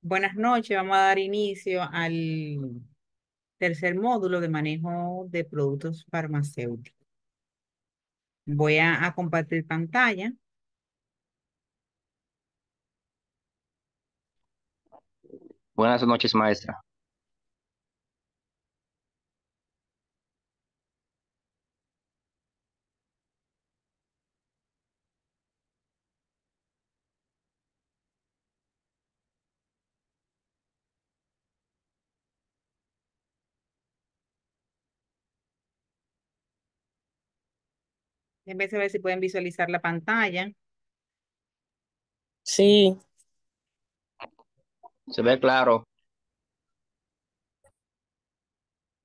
Buenas noches, vamos a dar inicio al tercer módulo de manejo de productos farmacéuticos. Voy a compartir pantalla. Buenas noches, maestra. Déjenme ver si pueden visualizar la pantalla. Sí, Se ve claro.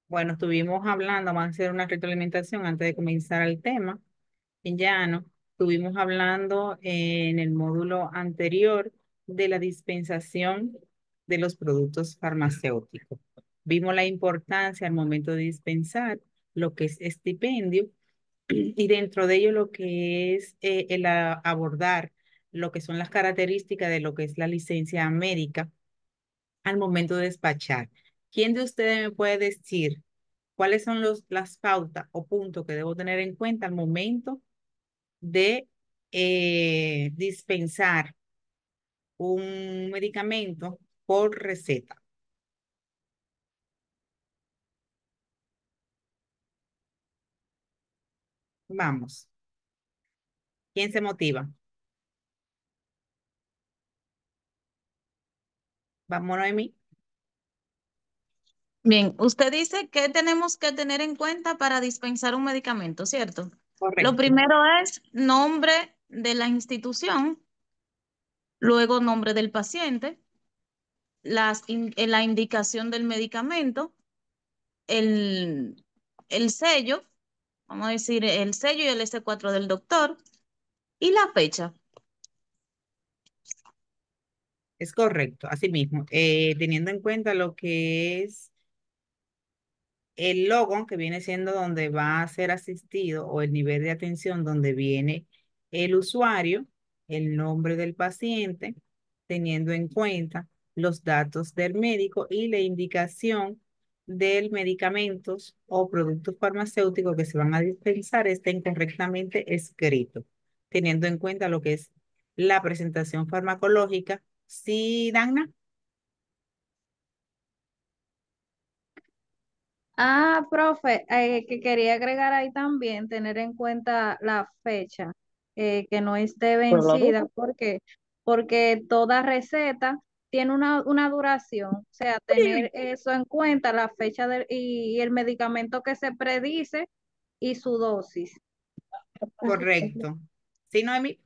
Bueno, estuvimos hablando, vamos a hacer una retroalimentación antes de comenzar el tema. En llano, estuvimos hablando en el módulo anterior de la dispensación de los productos farmacéuticos. Vimos la importancia al momento de dispensar lo que es estipendio y dentro de ello lo que es abordar lo que son las características de lo que es la licencia médica al momento de despachar. ¿Quién de ustedes me puede decir cuáles son las pautas o puntos que debo tener en cuenta al momento de dispensar un medicamento por receta? Vamos, ¿quién se motiva? Vamos, Noemí. Bien, usted dice que tenemos que tener en cuenta para dispensar un medicamento, ¿cierto? Lo Correcto. primero es nombre de la institución, luego nombre del paciente, la indicación del medicamento, el, el sello, vamos a decir el sello y el S4 del doctor y la fecha. Es correcto, así mismo, teniendo en cuenta lo que es el logo que viene siendo donde va a ser asistido o el nivel de atención donde viene el usuario, el nombre del paciente, teniendo en cuenta los datos del médico y la indicación del medicamentos o productos farmacéuticos que se van a dispensar estén correctamente escritos, teniendo en cuenta lo que es la presentación farmacológica. Sí, Dana, Profe, que quería agregar ahí también, tener en cuenta la fecha, que no esté claro. vencida, porque toda receta tiene una duración, o sea, tener eso en cuenta, la fecha y el medicamento que se predice y su dosis. correcto. Sí, Noemi.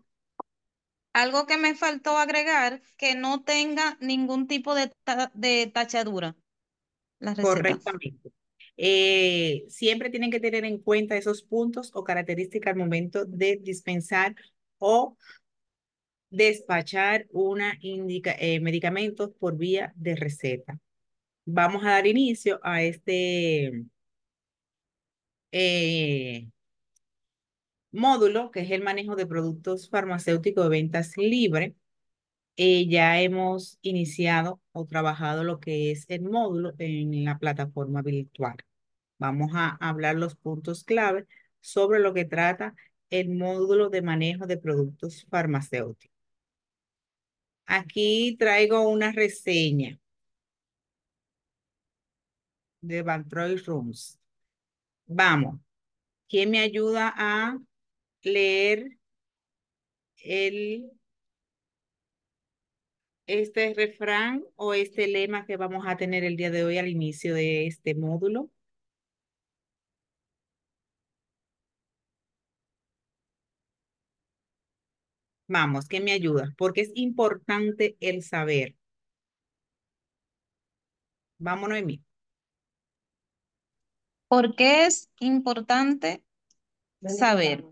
Algo que me faltó agregar, que no tenga ningún tipo de tachadura, la receta. Correctamente. Siempre tienen que tener en cuenta esos puntos o características al momento de dispensar o despachar medicamentos por vía de receta. Vamos a dar inicio a este eh, módulo, que es el manejo de productos farmacéuticos de ventas libre. Ya hemos iniciado o trabajado lo que es el módulo en la plataforma virtual. Vamos a hablar los puntos clave sobre lo que trata el módulo de manejo de productos farmacéuticos. Aquí traigo una reseña de Bantroy Rooms. Vamos, ¿quién me ayuda a leer el, este refrán o este lema que vamos a tener el día de hoy al inicio de este módulo? Vamos, ¿quién me ayuda? Porque es importante el saber. Vamos, Noemí. ¿Por qué es importante saber?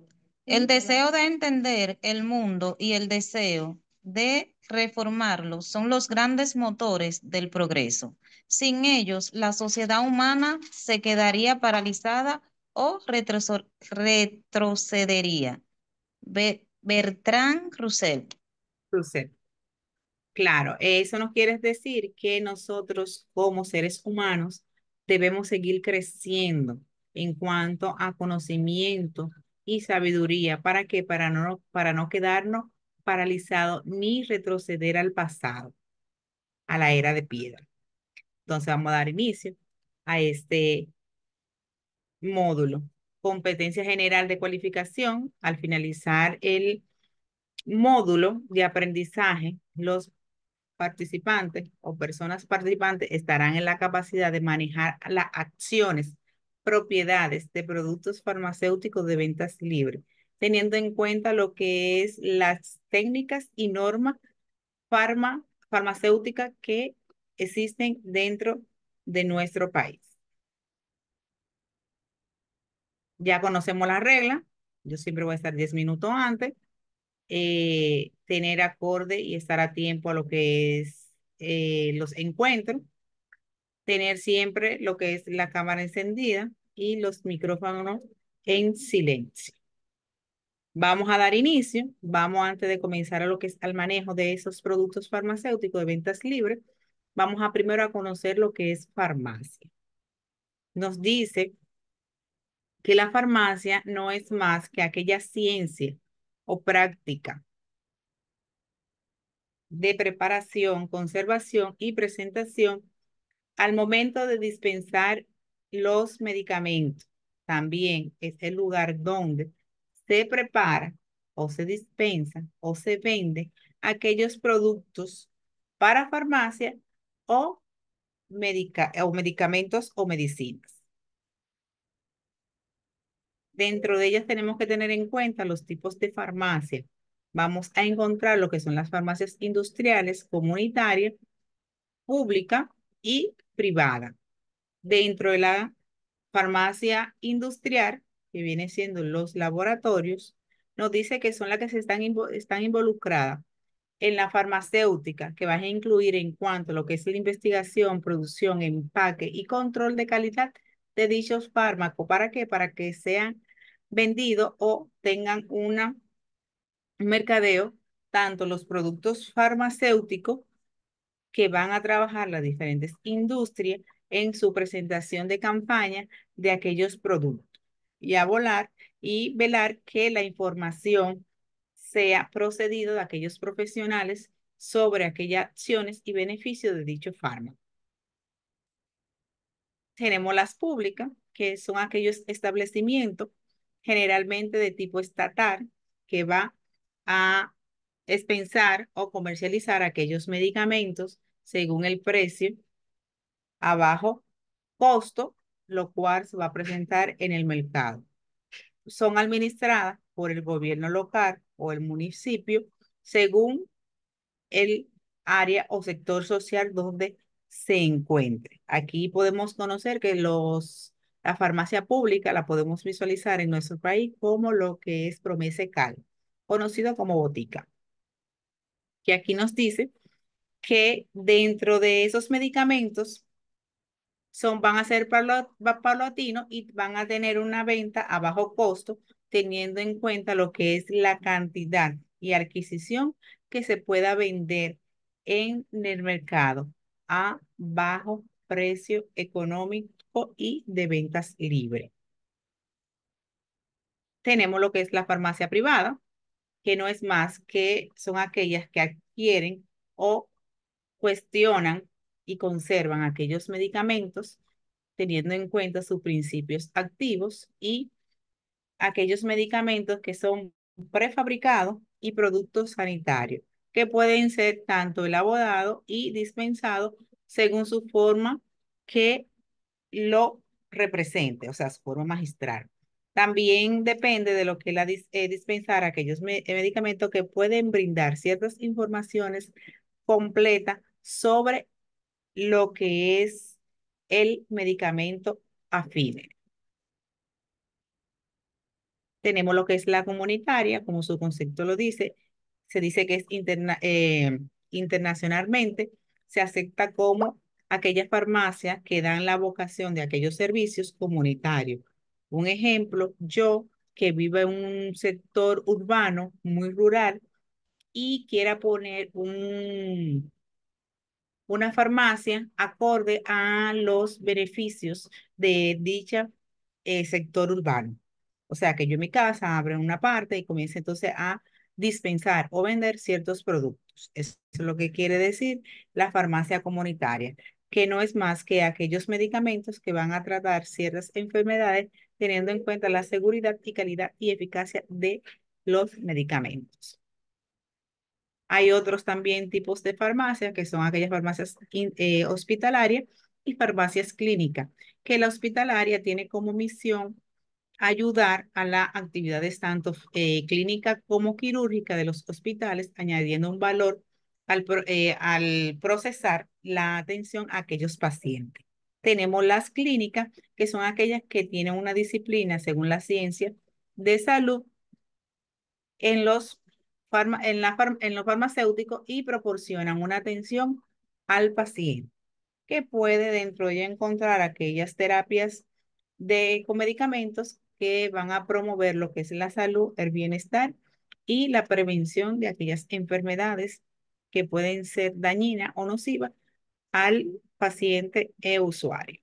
El deseo de entender el mundo y el deseo de reformarlo son los grandes motores del progreso. Sin ellos, la sociedad humana se quedaría paralizada o retrocedería. Bertrand Russell. Crucet. Claro, eso no quiere decir que nosotros como seres humanos debemos seguir creciendo en cuanto a conocimiento y sabiduría. ¿Para qué? Para no quedarnos paralizados ni retroceder al pasado, a la era de piedra. Entonces vamos a dar inicio a este módulo. Competencia general de cualificación. Al finalizar el módulo de aprendizaje, los participantes o personas participantes estarán en la capacidad de manejar las acciones, propiedades de productos farmacéuticos de ventas libres, teniendo en cuenta lo que es las técnicas y normas farmacéuticas que existen dentro de nuestro país. Ya conocemos las reglas. Yo siempre voy a estar 10 minutos antes. Tener acorde y estar a tiempo a lo que es los encuentros. Tener siempre lo que es la cámara encendida y los micrófonos en silencio. Vamos a dar inicio. Vamos antes de comenzar a lo que es al manejo de esos productos farmacéuticos de ventas libres. Vamos a primero a conocer lo que es farmacia. Nos dice que la farmacia no es más que aquella ciencia o práctica de preparación, conservación y presentación al momento de dispensar los medicamentos. También es el lugar donde se prepara o se dispensa o se vende aquellos productos para farmacia o, o medicamentos o medicinas. Dentro de ellas tenemos que tener en cuenta los tipos de farmacia. Vamos a encontrar lo que son las farmacias industriales, comunitarias, pública y privada. Dentro de la farmacia industrial, que viene siendo los laboratorios, nos dice que son las que están involucradas en la farmacéutica, que van a incluir en cuanto a lo que es la investigación, producción, empaque y control de calidad de dichos fármacos. ¿Para qué? Para que sean vendidos o tengan un mercadeo, tanto los productos farmacéuticos que van a trabajar las diferentes industrias en su presentación de campaña de aquellos productos y a volar y velar que la información sea procedido de aquellos profesionales sobre aquellas acciones y beneficios de dicho fármaco. Tenemos las públicas, que son aquellos establecimientos generalmente de tipo estatal que va a expensar o comercializar aquellos medicamentos según el precio a bajo costo, lo cual se va a presentar en el mercado. Son administradas por el gobierno local o el municipio según el área o sector social donde se encuentre. Aquí podemos conocer que la farmacia pública la podemos visualizar en nuestro país como lo que es Promesecal, conocido como botica, que aquí nos dice que dentro de esos medicamentos van a ser paulatinos y van a tener una venta a bajo costo, teniendo en cuenta lo que es la cantidad y adquisición que se pueda vender en el mercado a bajo precio económico y de ventas libres. Tenemos lo que es la farmacia privada, que no es más que son aquellas que adquieren o cuestionan y conservan aquellos medicamentos teniendo en cuenta sus principios activos y aquellos medicamentos que son prefabricados y productos sanitarios, que pueden ser tanto elaborados y dispensados según su forma que lo represente, o sea, su forma magistral. También depende de lo que dispensar aquellos medicamentos que pueden brindar ciertas informaciones completas sobre lo que es el medicamento afine. Tenemos lo que es la comunitaria, como su concepto lo dice, se dice que es internacionalmente, se acepta como aquellas farmacias que dan la vocación de aquellos servicios comunitarios. Un ejemplo, yo que vivo en un sector urbano muy rural, y quiera poner una farmacia acorde a los beneficios de dicha sector urbano. O sea, que yo en mi casa abro una parte y comience entonces a dispensar o vender ciertos productos. Eso es lo que quiere decir la farmacia comunitaria, que no es más que aquellos medicamentos que van a tratar ciertas enfermedades teniendo en cuenta la seguridad y calidad y eficacia de los medicamentos. Hay otros también tipos de farmacia, que son aquellas farmacias hospitalarias y farmacias clínicas, que la hospitalaria tiene como misión ayudar a las actividades tanto clínica como quirúrgica de los hospitales, añadiendo un valor al procesar la atención a aquellos pacientes. Tenemos las clínicas, que son aquellas que tienen una disciplina, según la ciencia, de salud en en los farmacéuticos y proporcionan una atención al paciente, que puede dentro de ella encontrar aquellas terapias con medicamentos que van a promover lo que es la salud, el bienestar y la prevención de aquellas enfermedades que pueden ser dañinas o nocivas al paciente e usuario.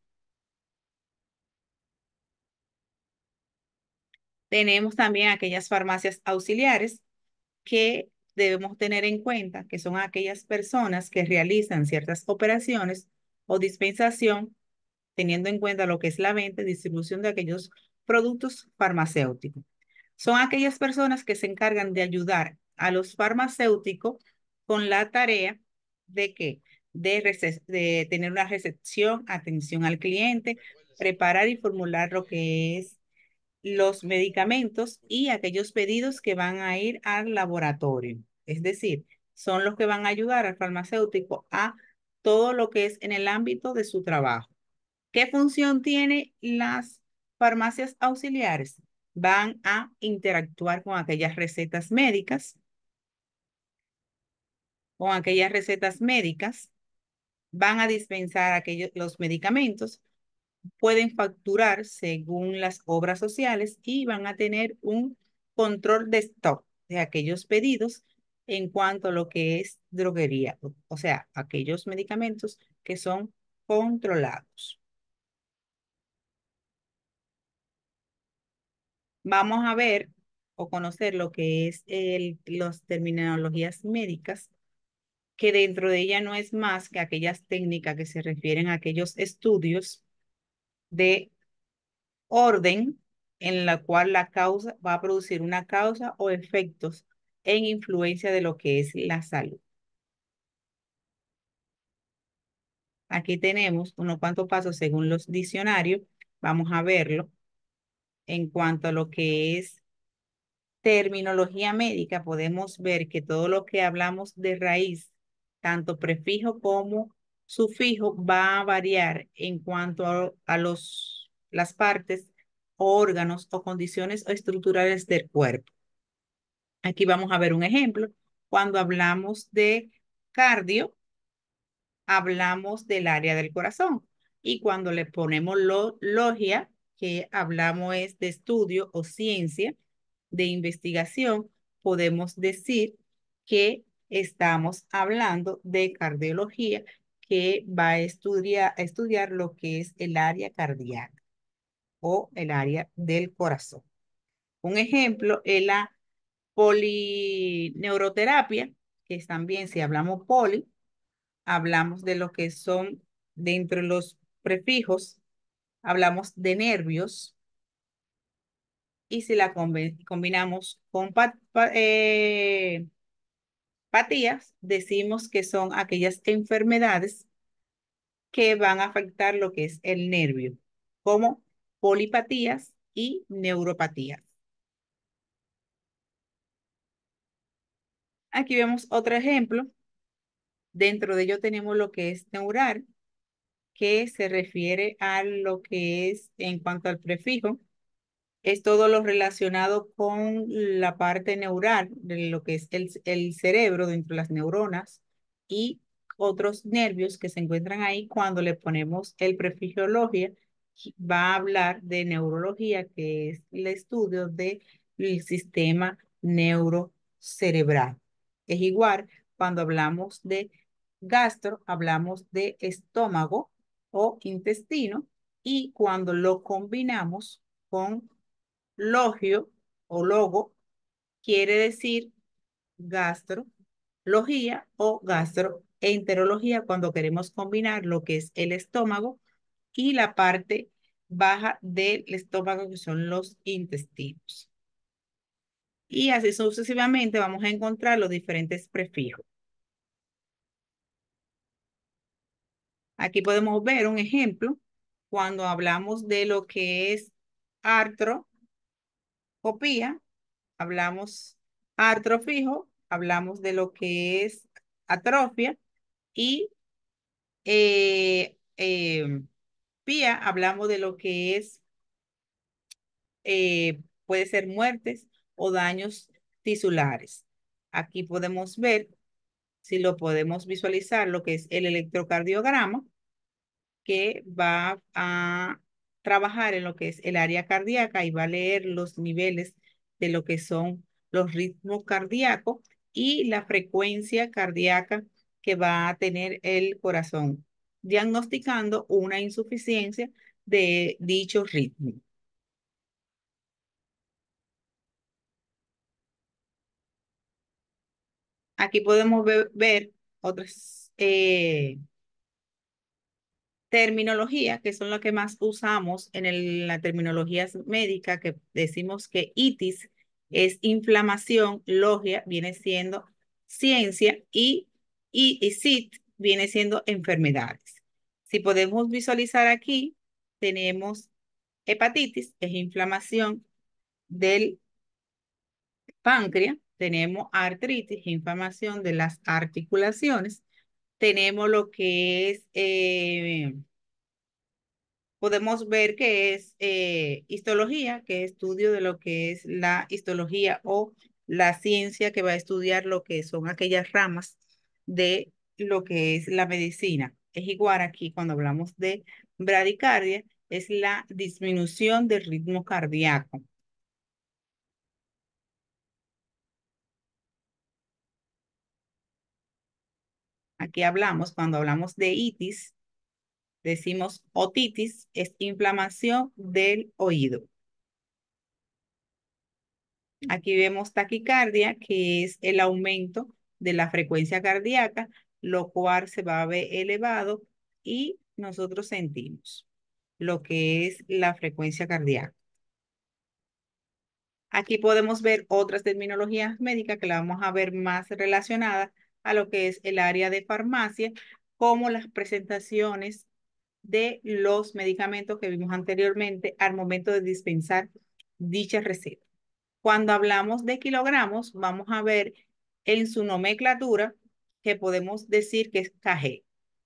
Tenemos también aquellas farmacias auxiliares que debemos tener en cuenta, que son aquellas personas que realizan ciertas operaciones o dispensación, teniendo en cuenta lo que es la venta y distribución de aquellos productos farmacéuticos. Son aquellas personas que se encargan de ayudar a los farmacéuticos con la tarea de que de tener una recepción, atención al cliente, preparar y formular lo que es los medicamentos y aquellos pedidos que van a ir al laboratorio. Es decir, son los que van a ayudar al farmacéutico a todo lo que es en el ámbito de su trabajo. ¿Qué función tienen las farmacias auxiliares? Van a interactuar con aquellas recetas médicas, van a dispensar los medicamentos, pueden facturar según las obras sociales y van a tener un control de stock de aquellos pedidos en cuanto a lo que es droguería, o sea, aquellos medicamentos que son controlados. Vamos a ver o conocer lo que es las terminologías médicas, que dentro de ella no es más que aquellas técnicas que se refieren a aquellos estudios de orden en la cual la causa va a producir una causa o efectos en influencia de lo que es la salud. Aquí tenemos unos cuantos pasos según los diccionarios. Vamos a verlo en cuanto a lo que es terminología médica. Podemos ver que todo lo que hablamos de raíz, tanto prefijo como sufijo, va a variar en cuanto las partes, órganos o condiciones estructurales del cuerpo. Aquí vamos a ver un ejemplo. Cuando hablamos de cardio, hablamos del área del corazón. Y cuando le ponemos logia, que hablamos es de estudio o ciencia de investigación, podemos decir que estamos hablando de cardiología, que va a estudiar lo que es el área cardíaca o el área del corazón. Un ejemplo es la polineuroterapia, que es también, si hablamos poli, hablamos de lo que son dentro de los prefijos, hablamos de nervios, y si la combinamos con patías, decimos que son aquellas enfermedades que van a afectar lo que es el nervio, como polipatías y neuropatías. Aquí vemos otro ejemplo. Dentro de ello tenemos lo que es neural, que se refiere a lo que es en cuanto al prefijo, es todo lo relacionado con la parte neural de lo que es el cerebro dentro de las neuronas y otros nervios que se encuentran ahí. Cuando le ponemos el prefijo logia, va a hablar de neurología, que es el estudio del sistema neurocerebral. Es igual cuando hablamos de gastro, hablamos de estómago o intestino, y cuando lo combinamos con logio o logo, quiere decir gastrología o gastroenterología cuando queremos combinar lo que es el estómago y la parte baja del estómago, que son los intestinos. Y así sucesivamente vamos a encontrar los diferentes prefijos. Aquí podemos ver un ejemplo cuando hablamos de lo que es artroscopía, hablamos artrofijo, hablamos de lo que es atrofia, y pía, hablamos de lo que es, puede ser muertes o daños tisulares. Aquí podemos ver, si lo podemos visualizar, lo que es el electrocardiograma, que va a trabajar en lo que es el área cardíaca y va a leer los niveles de lo que son los ritmos cardíacos y la frecuencia cardíaca que va a tener el corazón, diagnosticando una insuficiencia de dicho ritmo. Aquí podemos ver otras terminología, que son las que más usamos en la terminología médica, que decimos que itis es inflamación, logia viene siendo ciencia y sit viene siendo enfermedades. Si podemos visualizar aquí, tenemos hepatitis, es inflamación del páncreas, tenemos artritis, inflamación de las articulaciones, tenemos lo que es podemos ver que es histología, que es estudio de lo que es la histología o la ciencia que va a estudiar lo que son aquellas ramas de lo que es la medicina. Es igual aquí cuando hablamos de bradicardia, es la disminución del ritmo cardíaco. Aquí hablamos, cuando hablamos de itis, decimos otitis, es inflamación del oído. Aquí vemos taquicardia, que es el aumento de la frecuencia cardíaca, lo cual se va a ver elevado y nosotros sentimos lo que es la frecuencia cardíaca. Aquí podemos ver otras terminologías médicas que la vamos a ver más relacionadas a lo que es el área de farmacia, como las presentaciones de los medicamentos que vimos anteriormente al momento de dispensar dicha receta. Cuando hablamos de kilogramos, vamos a ver en su nomenclatura que podemos decir que es kg.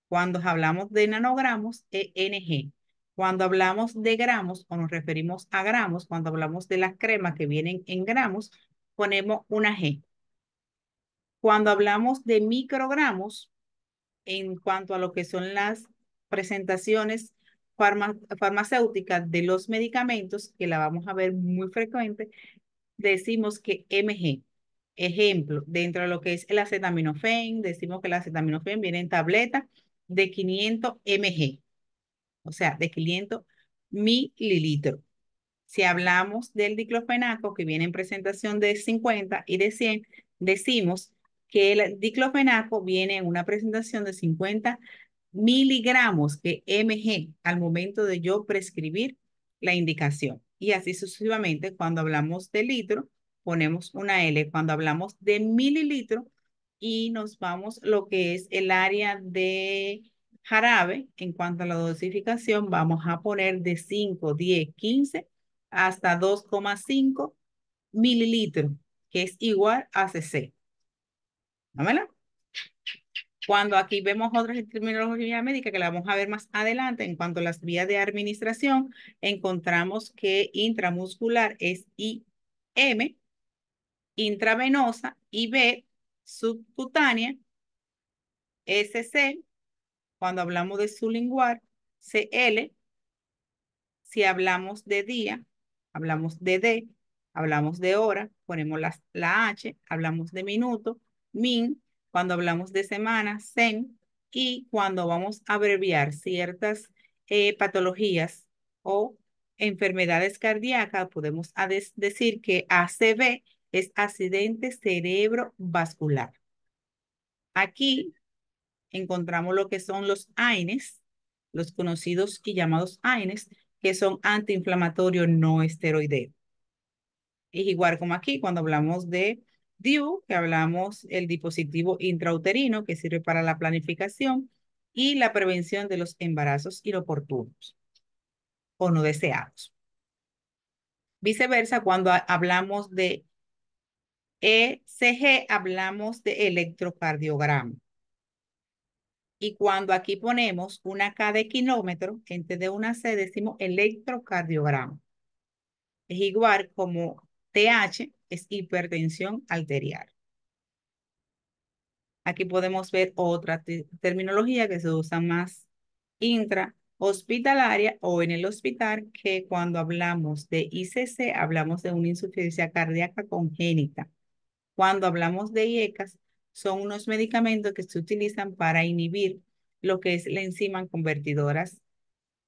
Cuando hablamos de nanogramos, es ng. Cuando hablamos de gramos o nos referimos a gramos, cuando hablamos de las cremas que vienen en gramos, ponemos una G. Cuando hablamos de microgramos, en cuanto a lo que son las presentaciones farmacéuticas de los medicamentos, que la vamos a ver muy frecuente, decimos que mg. Ejemplo, dentro de lo que es el acetaminofén, decimos que el acetaminofén viene en tableta de 500 mg, o sea, de 500 mililitros. Si hablamos del diclofenaco, que viene en presentación de 50 y de 100, decimos que el diclofenaco viene en una presentación de 50 miligramos, que mg, al momento de yo prescribir la indicación. Y así sucesivamente, cuando hablamos de litro, ponemos una L. Cuando hablamos de mililitro y nos vamos lo que es el área de jarabe, en cuanto a la dosificación, vamos a poner de 5, 10, 15 hasta 2,5 mililitros, que es igual a cc. ¿Vámonos? Cuando aquí vemos otras terminologías médicas que la vamos a ver más adelante, en cuanto a las vías de administración, encontramos que intramuscular es IM, intravenosa IB, subcutánea SC, cuando hablamos de sublingual CL, si hablamos de día, hablamos de D, hablamos de hora, ponemos la H, hablamos de minuto, min, cuando hablamos de semana, sen, y cuando vamos a abreviar ciertas patologías o enfermedades cardíacas, podemos decir que ACV es accidente cerebrovascular. Aquí encontramos lo que son los AINES, los conocidos y llamados AINES, que son antiinflamatorios no esteroideos. Es igual como aquí, cuando hablamos de DIU, que hablamos el dispositivo intrauterino, que sirve para la planificación y la prevención de los embarazos inoportunos o no deseados. Viceversa, cuando hablamos de ECG, hablamos de electrocardiograma. Y cuando aquí ponemos una K de kilómetro, en vez de una C decimos electrocardiograma. Es igual como TH es hipertensión arterial. Aquí podemos ver otra terminología que se usa más intrahospitalaria o en el hospital, que cuando hablamos de ICC hablamos de una insuficiencia cardíaca congénita. Cuando hablamos de IECAS, son unos medicamentos que se utilizan para inhibir lo que es la enzima convertidoras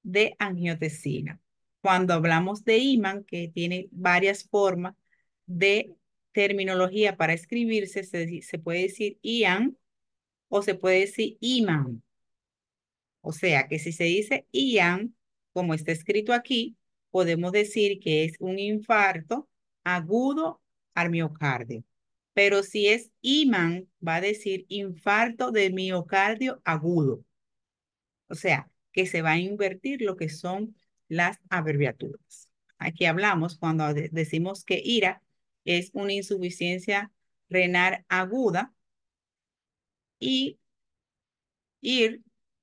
de angiotensina. Cuando hablamos de IMAN, que tiene varias formas de terminología para escribirse, se puede decir IAN o se puede decir IMAN. O sea que si se dice IAN, como está escrito aquí, podemos decir que es un infarto agudo al miocardio. Pero si es IMAN, va a decir infarto de miocardio agudo. O sea, que se va a invertir lo que son las abreviaturas. Aquí hablamos cuando decimos que IRA es una insuficiencia renal aguda y IR,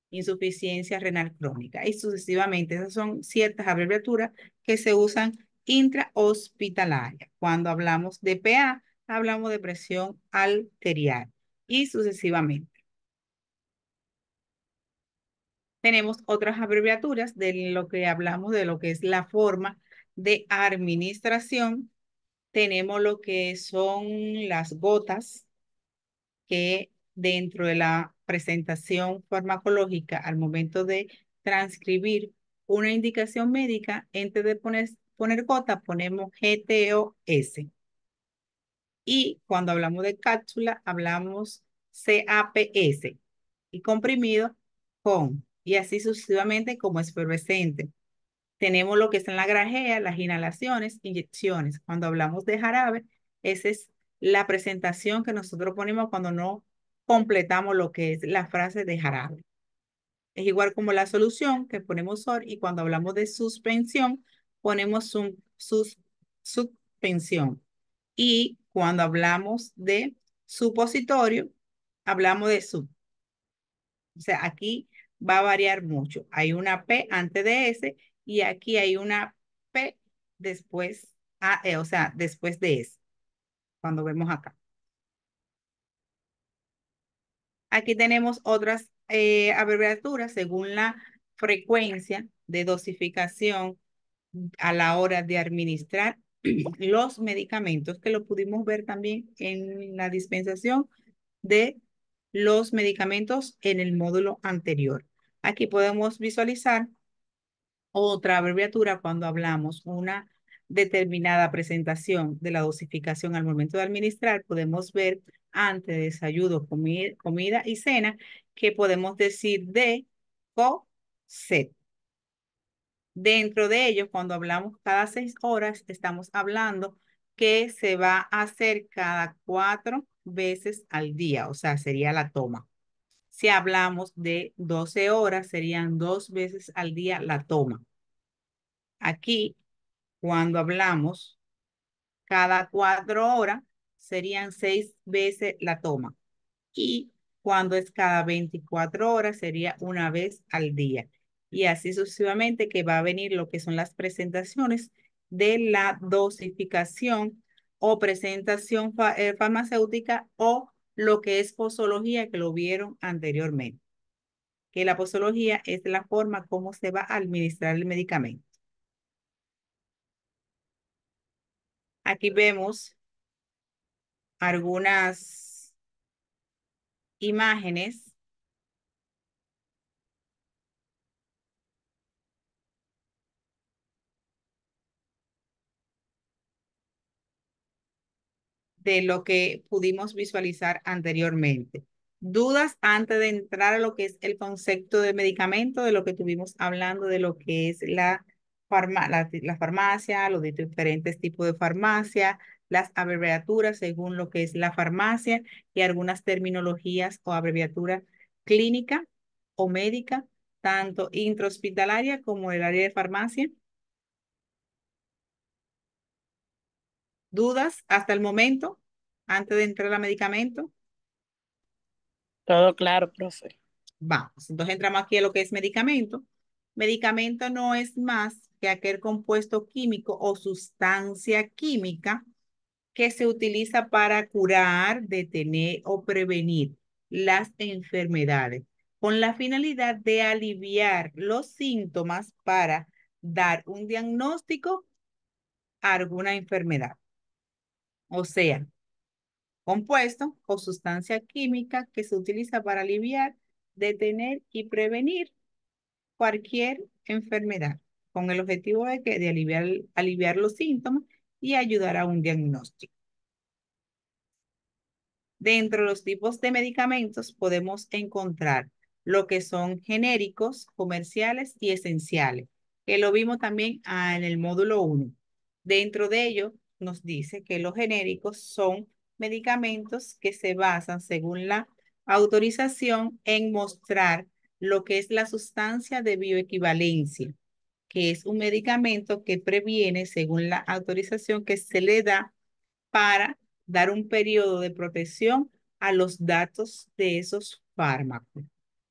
insuficiencia renal crónica. Y sucesivamente, esas son ciertas abreviaturas que se usan intrahospitalaria. Cuando hablamos de PA, hablamos de presión arterial y sucesivamente. Tenemos otras abreviaturas de lo que hablamos de lo que es la forma de administración. Tenemos lo que son las gotas, que dentro de la presentación farmacológica, al momento de transcribir una indicación médica, antes de poner gota, ponemos GTOS. Y cuando hablamos de cápsula, hablamos CAPS. Y comprimido con. Y así sucesivamente como efervescente. Tenemos lo que es en la grajea, las inhalaciones, inyecciones. Cuando hablamos de jarabe, esa es la presentación que nosotros ponemos cuando no completamos lo que es la frase de jarabe. Es igual como la solución que ponemos SOR, y cuando hablamos de suspensión, ponemos suspensión. Y cuando hablamos de supositorio, hablamos de sub. O sea, aquí va a variar mucho. Hay una P antes de S y aquí hay una P después, o sea, después de S, cuando vemos acá. Aquí tenemos otras abreviaturas según la frecuencia de dosificación a la hora de administrar los medicamentos, que lo pudimos ver también en la dispensación de los medicamentos en el módulo anterior. Aquí podemos visualizar otra abreviatura cuando hablamos una determinada presentación de la dosificación al momento de administrar. Podemos ver antes de desayuno, comida y cena, que podemos decir de, co, set. Dentro de ello, cuando hablamos cada 6 horas, estamos hablando que se va a hacer cada 4 veces al día, o sea, sería la toma. Si hablamos de 12 horas, serían 2 veces al día la toma. Aquí, cuando hablamos cada 4 horas, serían 6 veces la toma. Y cuando es cada 24 horas, sería una vez al día. Y así sucesivamente, que va a venir lo que son las presentaciones de la dosificación o presentación farmacéutica, o lo que es posología, que lo vieron anteriormente. Que la posología es la forma como se va a administrar el medicamento. Aquí vemos algunas imágenes de lo que pudimos visualizar anteriormente. Dudas antes de entrar a lo que es el concepto de medicamento, de lo que estuvimos hablando, de lo que es la farmacia, los diferentes tipos de farmacia, las abreviaturas según lo que es la farmacia y algunas terminologías o abreviaturas clínica o médica, tanto intrahospitalaria como el área de farmacia. ¿Dudas hasta el momento antes de entrar a medicamento? Todo claro, profe. Vamos, entonces entramos aquí a lo que es medicamento. Medicamento no es más que aquel compuesto químico o sustancia química que se utiliza para curar, detener o prevenir las enfermedades, con la finalidad de aliviar los síntomas para dar un diagnóstico a alguna enfermedad. O sea, compuesto o sustancia química que se utiliza para aliviar, detener y prevenir cualquier enfermedad, con el objetivo de aliviar los síntomas y ayudar a un diagnóstico. Dentro de los tipos de medicamentos podemos encontrar lo que son genéricos, comerciales y esenciales, que lo vimos también en el módulo 1. Dentro de ello nos dice que los genéricos son medicamentos que se basan según la autorización en mostrar lo que es la sustancia de bioequivalencia, que es un medicamento que previene según la autorización que se le da para dar un periodo de protección a los datos de esos fármacos.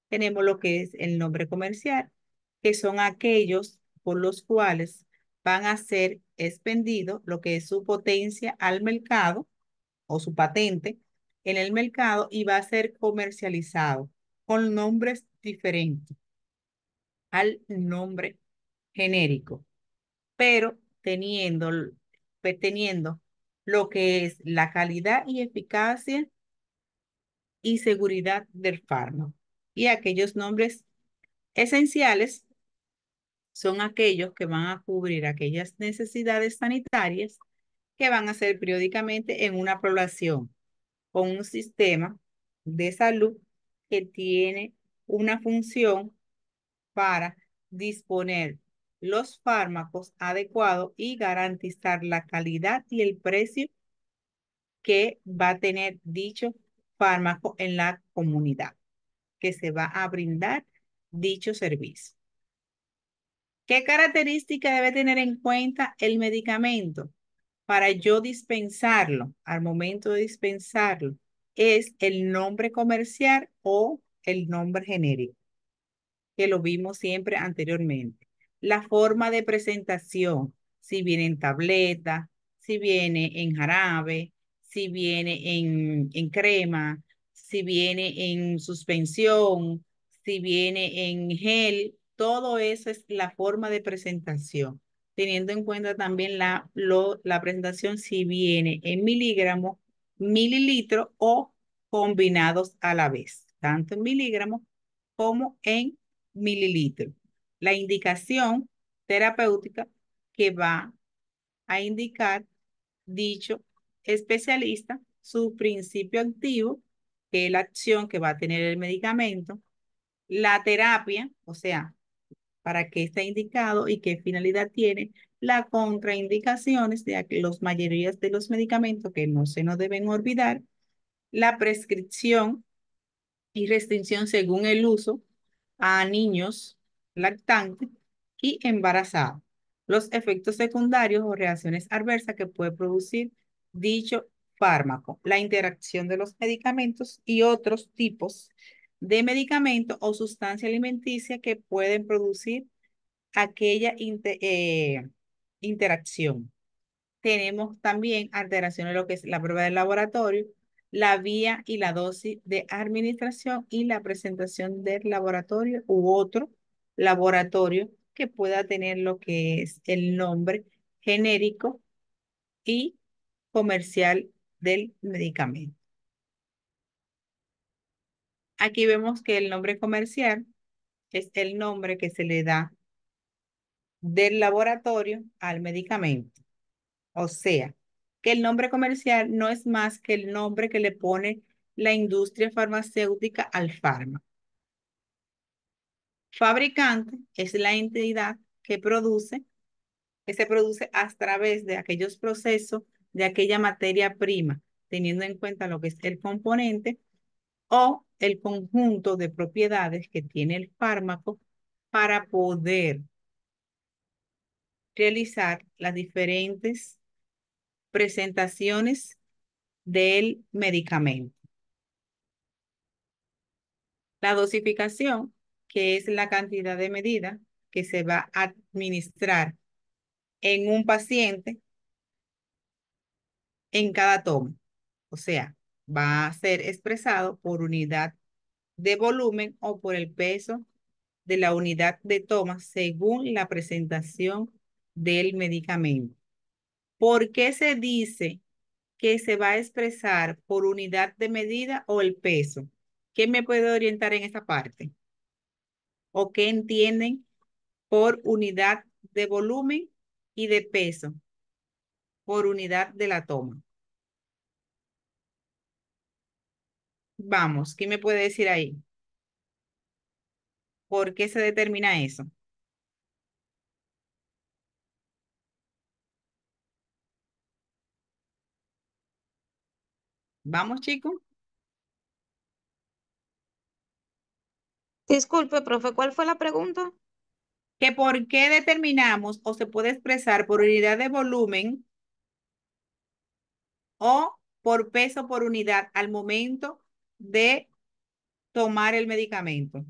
Tenemos lo que es el nombre comercial, que son aquellos por los cuales van a ser expendidos lo que es su potencia al mercado o su patente en el mercado y va a ser comercializado con nombres diferentes al nombre genérico, pero teniendo lo que es la calidad y eficacia y seguridad del fármaco. Y aquellos nombres esenciales son aquellos que van a cubrir aquellas necesidades sanitarias que van a ser periódicamente en una población con un sistema de salud que tiene una función para disponer los fármacos adecuados y garantizar la calidad y el precio que va a tener dicho fármaco en la comunidad, que se va a brindar dicho servicio. ¿Qué característica debe tener en cuenta el medicamento para yo dispensarlo? Al momento de dispensarlo, es el nombre comercial o el nombre genérico, que lo vimos siempre anteriormente. La forma de presentación, si viene en tableta, si viene en jarabe, si viene en crema, si viene en suspensión, si viene en gel, todo eso es la forma de presentación, teniendo en cuenta también la presentación si viene en miligramos, mililitros o combinados a la vez, tanto en miligramos como en mililitros. La indicación terapéutica que va a indicar dicho especialista, su principio activo, que es la acción que va a tener el medicamento, la terapia, o sea, para qué está indicado y qué finalidad tiene, las contraindicaciones de los mayorías de los medicamentos que no se nos deben olvidar, la prescripción y restricción según el uso a niños lactantes y embarazados. Los efectos secundarios o reacciones adversas que puede producir dicho fármaco, la interacción de los medicamentos y otros tipos de medicamentos o sustancia alimenticia que pueden producir aquella interacción. Tenemos también alteraciones en lo que es la prueba del laboratorio, la vía y la dosis de administración y la presentación del laboratorio u otro laboratorio que pueda tener lo que es el nombre genérico y comercial del medicamento. Aquí vemos que el nombre comercial es el nombre que se le da del laboratorio al medicamento. O sea, que el nombre comercial no es más que el nombre que le pone la industria farmacéutica al fármaco. Fabricante es la entidad que se produce a través de aquellos procesos de aquella materia prima, teniendo en cuenta lo que es el componente o el conjunto de propiedades que tiene el fármaco para poder realizar las diferentes presentaciones del medicamento. La dosificación, que es la cantidad de medida que se va a administrar en un paciente en cada toma. O sea, va a ser expresado por unidad de volumen o por el peso de la unidad de toma según la presentación del medicamento. ¿Por qué se dice que se va a expresar por unidad de medida o el peso? ¿Quién me puede orientar en esa parte? ¿O qué entienden por unidad de volumen y de peso por unidad de la toma? Vamos, ¿quién me puede decir ahí? ¿Por qué se determina eso? Vamos, chicos. Disculpe, profe, ¿cuál fue la pregunta? ¿Que por qué determinamos o se puede expresar por unidad de volumen o por peso por unidad al momento de tomar el medicamento?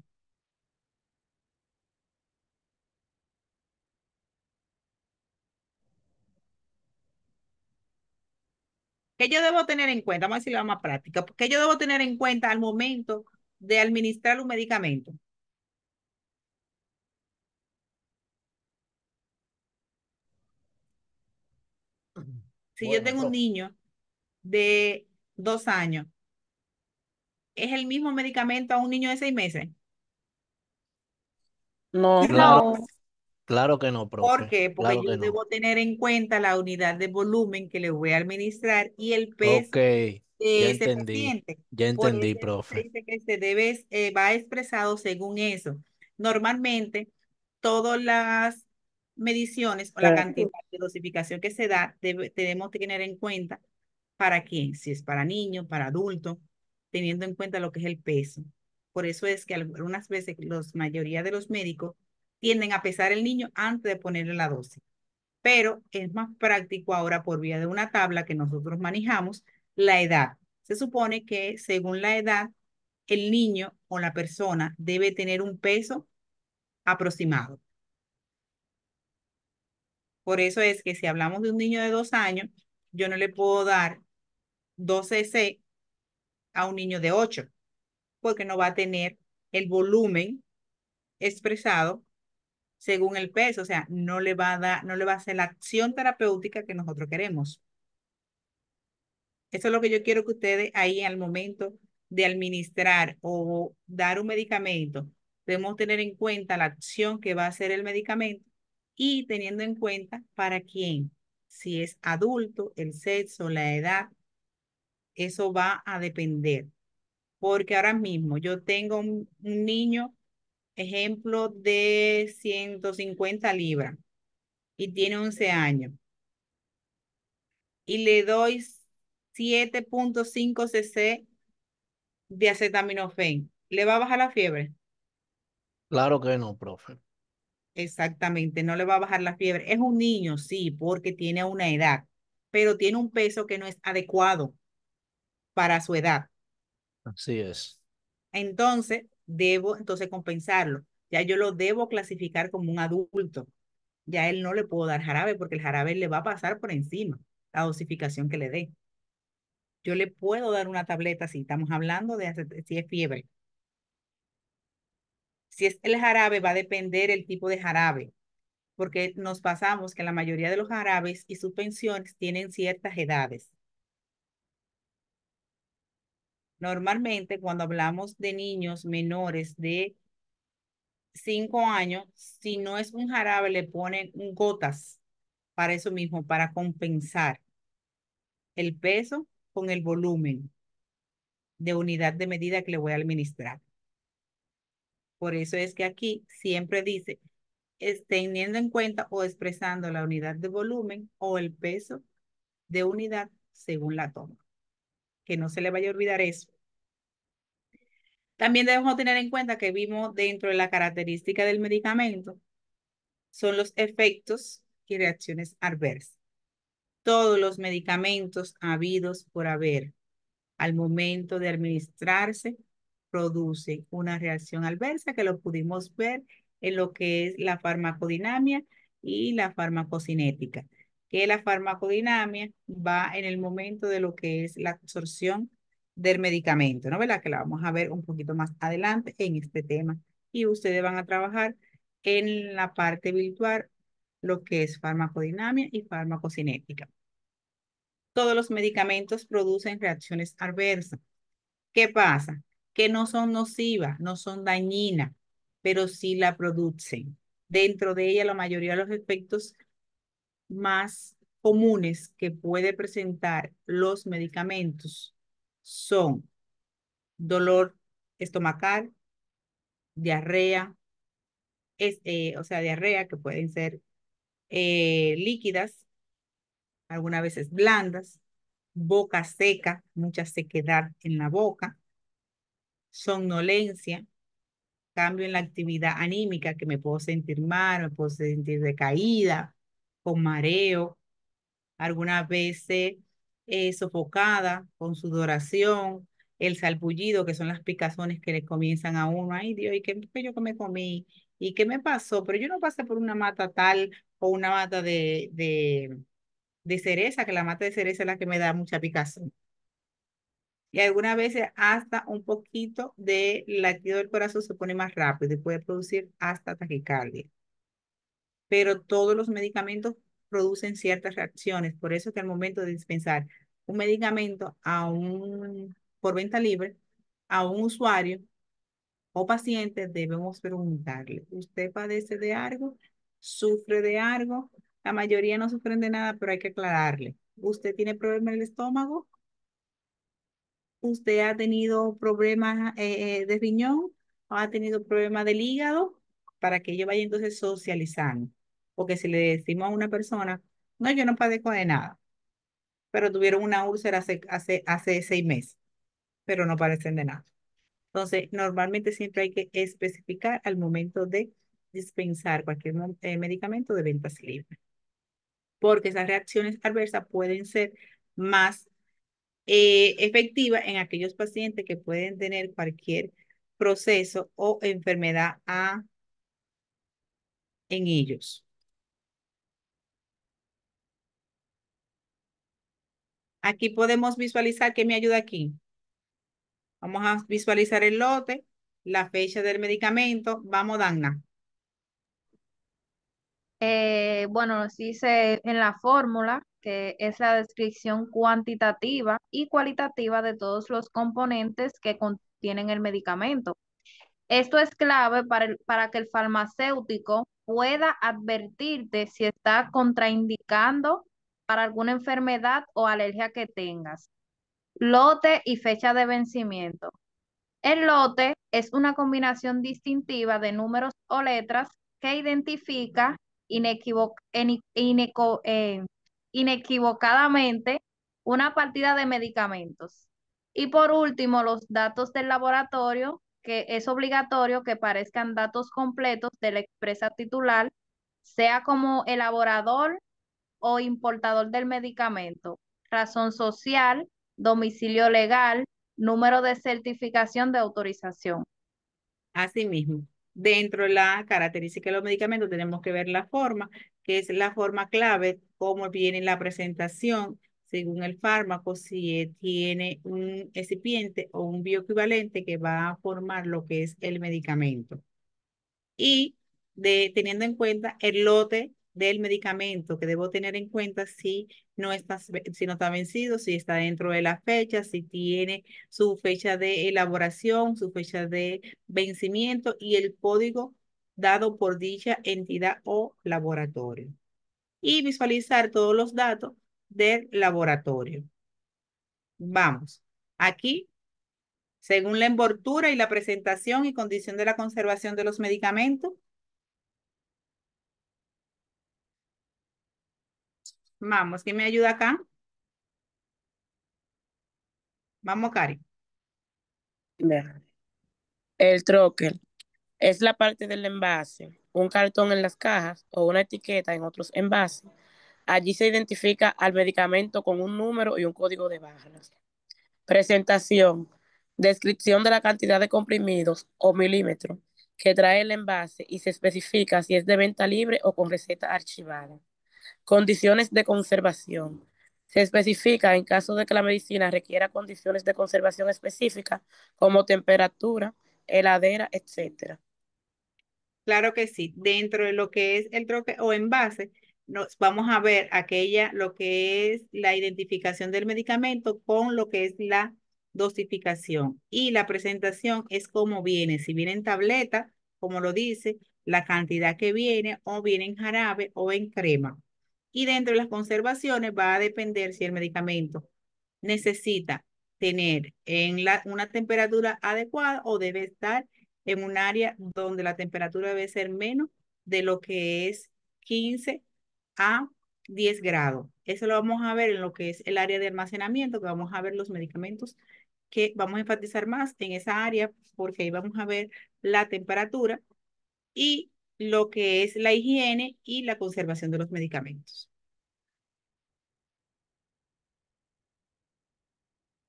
¿Qué yo debo tener en cuenta? Vamos a decirlo más práctica. ¿Qué yo debo tener en cuenta al momento de administrar un medicamento? Si yo Bueno, tengo un profe. niño de 2 años, ¿es el mismo medicamento a un niño de 6 meses? No, Claro, No, claro que no, ¿Por profe. qué? Porque Claro yo que no. debo tener en cuenta la unidad de volumen que le voy a administrar y el Ok, peso de ya ese entendí. paciente. Ya Por entendí, eso se profe. dice que se debe, va expresado según eso. Normalmente, todas las mediciones o la cantidad de dosificación que se da, tenemos que tener en cuenta para quién, si es para niños, para adultos, teniendo en cuenta lo que es el peso. Por eso es que algunas veces la mayoría de los médicos tienden a pesar el niño antes de ponerle la dosis, pero es más práctico ahora por vía de una tabla que nosotros manejamos la edad. Se supone que según la edad, el niño o la persona debe tener un peso aproximado. Por eso es que si hablamos de un niño de 2 años, yo no le puedo dar 12 cc a un niño de 8, porque no va a tener el volumen expresado según el peso, o sea, no le va a dar, no le va a hacer la acción terapéutica que nosotros queremos. Eso es lo que yo quiero que ustedes ahí al momento de administrar o dar un medicamento, debemos tener en cuenta la acción que va a hacer el medicamento y teniendo en cuenta para quién, si es adulto, el sexo, la edad, eso va a depender. Porque ahora mismo yo tengo un niño, ejemplo, de 150 libras y tiene 11 años y le doy 7,5 cc de acetaminofén, ¿le va a bajar la fiebre? Claro que no, profe. Exactamente, no le va a bajar la fiebre. Es un niño, sí, porque tiene una edad, pero tiene un peso que no es adecuado para su edad. Así es. Entonces, debo entonces compensarlo. Ya yo lo debo clasificar como un adulto. Ya él no le puedo dar jarabe porque el jarabe le va a pasar por encima la dosificación que le dé. Yo le puedo dar una tableta si estamos hablando de si es fiebre. Si es el jarabe, va a depender el tipo de jarabe, porque nos pasamos que la mayoría de los jarabes y suspensiones tienen ciertas edades. Normalmente, cuando hablamos de niños menores de 5 años, si no es un jarabe, le ponen gotas para eso mismo, para compensar el peso con el volumen de unidad de medida que le voy a administrar. Por eso es que aquí siempre dice, teniendo en cuenta o expresando la unidad de volumen o el peso de unidad según la toma. Que no se le vaya a olvidar eso. También debemos tener en cuenta que vimos dentro de la característica del medicamento son los efectos y reacciones adversas. Todos los medicamentos habidos por haber al momento de administrarse produce una reacción adversa que lo pudimos ver en lo que es la farmacodinamia y la farmacocinética, que la farmacodinamia va en el momento de lo que es la absorción del medicamento, ¿no? ¿Verdad? Que la vamos a ver un poquito más adelante en este tema. Y ustedes van a trabajar en la parte virtual lo que es farmacodinamia y farmacocinética. Todos los medicamentos producen reacciones adversas. ¿Qué pasa? Que no son nocivas, no son dañinas, pero sí la producen. Dentro de ella, la mayoría de los efectos más comunes que puede presentar los medicamentos son dolor estomacal, diarrea, o sea, diarrea que pueden ser líquidas, algunas veces blandas, boca seca, mucha sequedad en la boca, somnolencia, cambio en la actividad anímica, que me puedo sentir mal, me puedo sentir decaída, con mareo, algunas veces sofocada, con sudoración, el salpullido, que son las picazones que le comienzan a uno, ay Dios, ¿y qué fue yo que me comí? ¿Y qué me pasó? Pero yo no pasé por una mata tal o una mata de cereza, que la mata de cereza es la que me da mucha picazón. Y algunas veces hasta un poquito de latido del corazón se pone más rápido y puede producir hasta taquicardia. Pero todos los medicamentos producen ciertas reacciones. Por eso que al momento de dispensar un medicamento por venta libre a un usuario o paciente, debemos preguntarle, ¿usted padece de algo? ¿Sufre de algo? La mayoría no sufren de nada, pero hay que aclararle. ¿Usted tiene problemas en el estómago? ¿Usted ha tenido problemas de riñón o ha tenido problemas del hígado? Para que ellos vayan entonces socializando. Porque si le decimos a una persona, no, yo no padezco de nada, pero tuvieron una úlcera hace 6 meses, pero no padecen de nada. Entonces, normalmente siempre hay que especificar al momento de dispensar cualquier medicamento de ventas libres, porque esas reacciones adversas pueden ser más efectiva en aquellos pacientes que pueden tener cualquier proceso o enfermedad en ellos. Aquí podemos visualizar qué me ayuda aquí. Vamos a visualizar el lote, la fecha del medicamento. Vamos, Dana. Bueno, nos dice en la fórmula que es la descripción cuantitativa y cualitativa de todos los componentes que contienen el medicamento. Esto es clave para que el farmacéutico pueda advertirte si está contraindicando para alguna enfermedad o alergia que tengas. Lote y fecha de vencimiento. El lote es una combinación distintiva de números o letras que identifica inequivocadamente una partida de medicamentos. Y por último, los datos del laboratorio, que es obligatorio que parezcan datos completos de la empresa titular, sea como elaborador o importador del medicamento, razón social, domicilio legal, número de certificación de autorización. Asimismo, dentro de la característica de los medicamentos tenemos que ver la forma, que es la forma clave, cómo viene en la presentación, según el fármaco, si tiene un excipiente o un bioequivalente que va a formar lo que es el medicamento. Y teniendo en cuenta el lote del medicamento que debo tener en cuenta si si no está vencido, si está dentro de la fecha, si tiene su fecha de elaboración, su fecha de vencimiento y el código dado por dicha entidad o laboratorio. Y visualizar todos los datos del laboratorio. Vamos, aquí, según la envoltura y la presentación y condición de la conservación de los medicamentos, vamos, ¿quién me ayuda acá? Vamos, Cari. Vean. El troquel es la parte del envase, un cartón en las cajas o una etiqueta en otros envases. Allí se identifica al medicamento con un número y un código de barras. Presentación. Descripción de la cantidad de comprimidos o milímetros que trae el envase y se especifica si es de venta libre o con receta archivada. Condiciones de conservación. Se especifica en caso de que la medicina requiera condiciones de conservación específicas como temperatura, heladera, etcétera. Claro que sí. Dentro de lo que es el troque o envase, nos vamos a ver lo que es la identificación del medicamento con lo que es la dosificación. Y la presentación es como viene. Si viene en tableta, como lo dice, la cantidad que viene, o viene en jarabe o en crema. Y dentro de las conservaciones va a depender si el medicamento necesita tener una temperatura adecuada o debe estar en un área donde la temperatura debe ser menos de lo que es 15 a 10 grados. Eso lo vamos a ver en lo que es el área de almacenamiento, que vamos a ver los medicamentos que vamos a enfatizar más en esa área, porque ahí vamos a ver la temperatura y lo que es la higiene y la conservación de los medicamentos.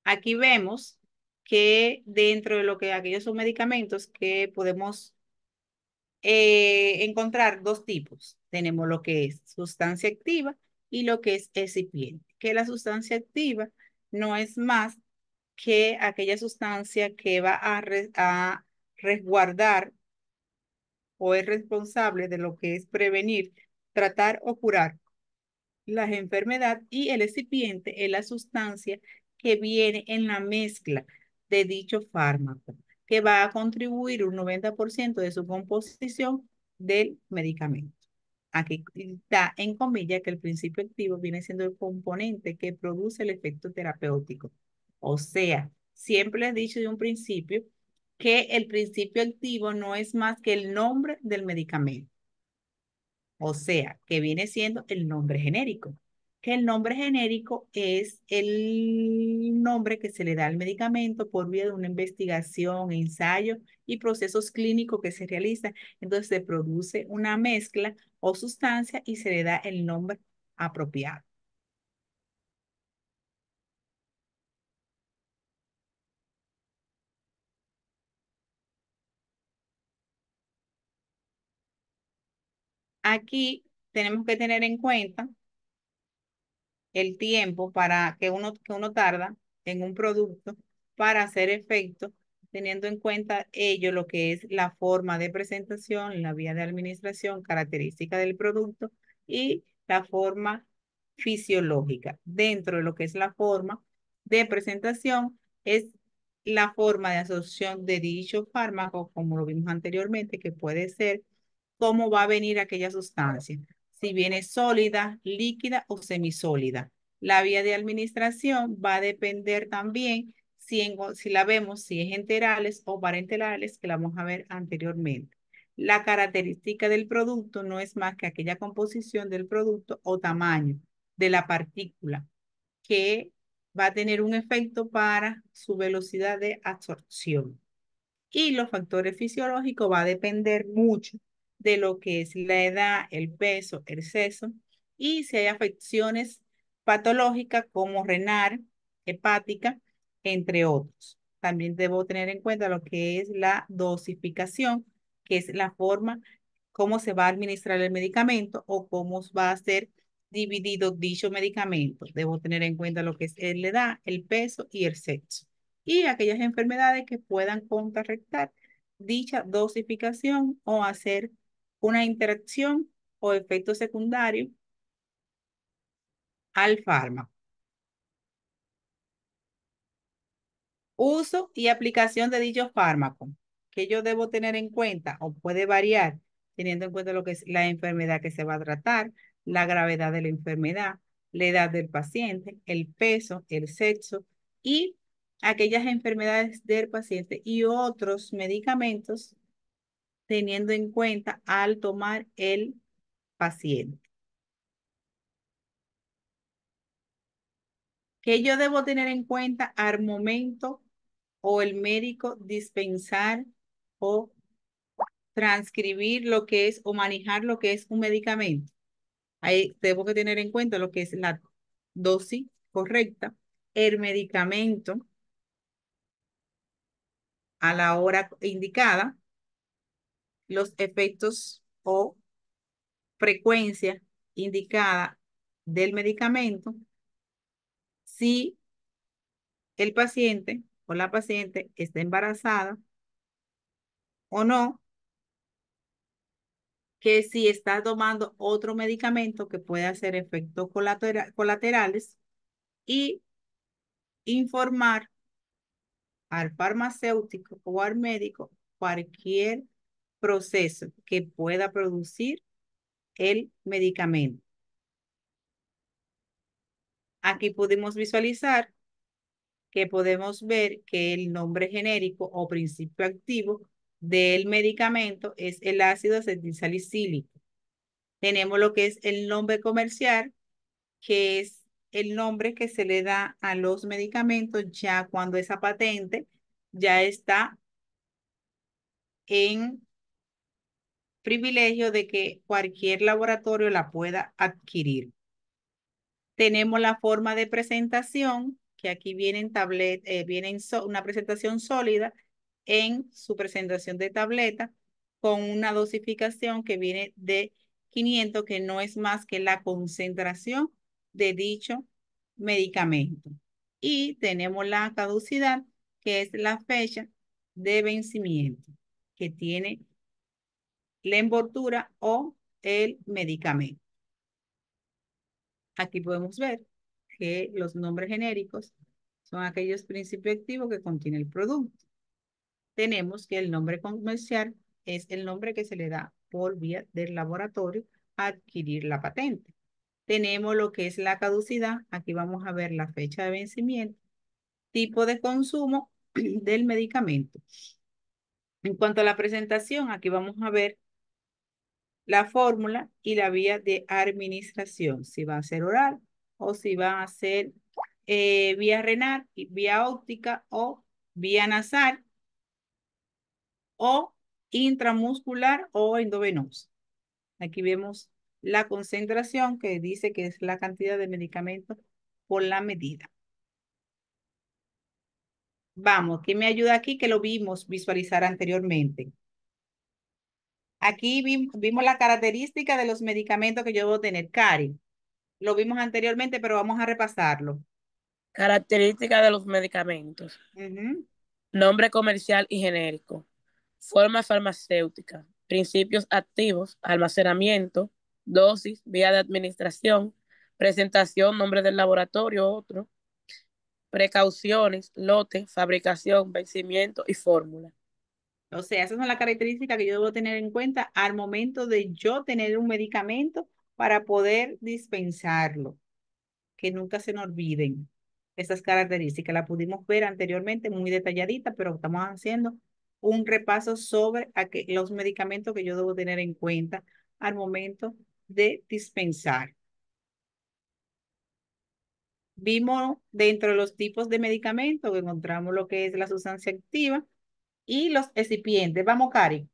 Aquí vemos que dentro de lo que aquellos son medicamentos que podemos encontrar dos tipos. Tenemos lo que es sustancia activa y lo que es excipiente. Que la sustancia activa no es más que aquella sustancia que va a resguardar o es responsable de lo que es prevenir, tratar o curar las enfermedades, y el excipiente es la sustancia que viene en la mezcla de dicho fármaco, que va a contribuir un 90% de su composición del medicamento. Aquí está en comillas que el principio activo viene siendo el componente que produce el efecto terapéutico. O sea, siempre les he dicho de un principio que el principio activo no es más que el nombre del medicamento. O sea, que viene siendo el nombre genérico. Que el nombre genérico es el nombre que se le da al medicamento por vía de una investigación, ensayo y procesos clínicos que se realizan. Entonces se produce una mezcla o sustancia y se le da el nombre apropiado. Aquí tenemos que tener en cuenta el tiempo que uno tarda en un producto para hacer efecto, teniendo en cuenta ello lo que es la forma de presentación, la vía de administración, característica del producto y la forma fisiológica. Dentro de lo que es la forma de presentación es la forma de absorción de dicho fármaco, como lo vimos anteriormente, que puede ser cómo va a venir aquella sustancia, si viene sólida, líquida o semisólida. La vía de administración va a depender también si la vemos, si es enterales o parenterales, que la vamos a ver anteriormente. La característica del producto no es más que aquella composición del producto o tamaño de la partícula que va a tener un efecto para su velocidad de absorción. Y los factores fisiológicos va a depender mucho de lo que es la edad, el peso, el sexo y si hay afecciones patológicas como renal, hepática, entre otros. También debo tener en cuenta lo que es la dosificación, que es la forma cómo se va a administrar el medicamento o cómo va a ser dividido dicho medicamento. Debo tener en cuenta lo que es la edad, el peso y el sexo y aquellas enfermedades que puedan contrarrestar dicha dosificación o hacer una interacción o efecto secundario al fármaco. Uso y aplicación de dicho fármaco, que yo debo tener en cuenta o puede variar teniendo en cuenta lo que es la enfermedad que se va a tratar, la gravedad de la enfermedad, la edad del paciente, el peso, el sexo y aquellas enfermedades del paciente y otros medicamentos teniendo en cuenta al tomar el paciente. ¿Qué yo debo tener en cuenta al momento o el médico dispensar o transcribir lo que es o manejar lo que es un medicamento? Ahí tengo que tener en cuenta lo que es la dosis correcta, el medicamento a la hora indicada, los efectos o frecuencia indicada del medicamento, si el paciente o la paciente está embarazada o no, que si está tomando otro medicamento que puede hacer efectos colaterales y informar al farmacéutico o al médico cualquier proceso que pueda producir el medicamento. Aquí pudimos visualizar que podemos ver que el nombre genérico o principio activo del medicamento es el ácido acetilsalicílico. Tenemos lo que es el nombre comercial, que es el nombre que se le da a los medicamentos ya cuando esa patente ya está en privilegio de que cualquier laboratorio la pueda adquirir. Tenemos la forma de presentación, que aquí viene en una presentación sólida en su presentación de tableta con una dosificación que viene de 500, que no es más que la concentración de dicho medicamento. Y tenemos la caducidad, que es la fecha de vencimiento que tiene la envoltura o el medicamento. Aquí podemos ver que los nombres genéricos son aquellos principios activos que contiene el producto. Tenemos que el nombre comercial es el nombre que se le da por vía del laboratorio a adquirir la patente. Tenemos lo que es la caducidad. Aquí vamos a ver la fecha de vencimiento, tipo de consumo del medicamento. En cuanto a la presentación, aquí vamos a ver la fórmula y la vía de administración, si va a ser oral o si va a ser vía renal, vía óptica o vía nasal o intramuscular o endovenosa. Aquí vemos la concentración que dice que es la cantidad de medicamentos por la medida. Vamos, ¿qué me ayuda aquí? Que lo vimos visualizar anteriormente. Aquí vimos la característica de los medicamentos que yo debo tener. Cari, lo vimos anteriormente, pero vamos a repasarlo. Características de los medicamentos. Ujú. Nombre comercial y genérico. Forma farmacéutica. Principios activos. Almacenamiento. Dosis. Vía de administración. Presentación. Nombre del laboratorio. Otro. Precauciones. Lote. Fabricación. Vencimiento y fórmula. O sea, esas son las características que yo debo tener en cuenta al momento de yo tener un medicamento para poder dispensarlo. Que nunca se nos olviden esas características. La pudimos ver anteriormente muy detalladita, pero estamos haciendo un repaso sobre los medicamentos que yo debo tener en cuenta al momento de dispensar. Vimos dentro de los tipos de medicamentos que encontramos lo que es la sustancia activa y los excipientes. Vamos, Cari.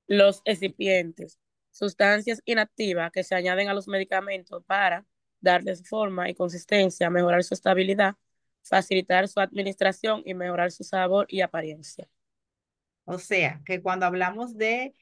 Los excipientes. Sustancias inactivas que se añaden a los medicamentos para darles forma y consistencia, mejorar su estabilidad, facilitar su administración y mejorar su sabor y apariencia. O sea, que cuando hablamos de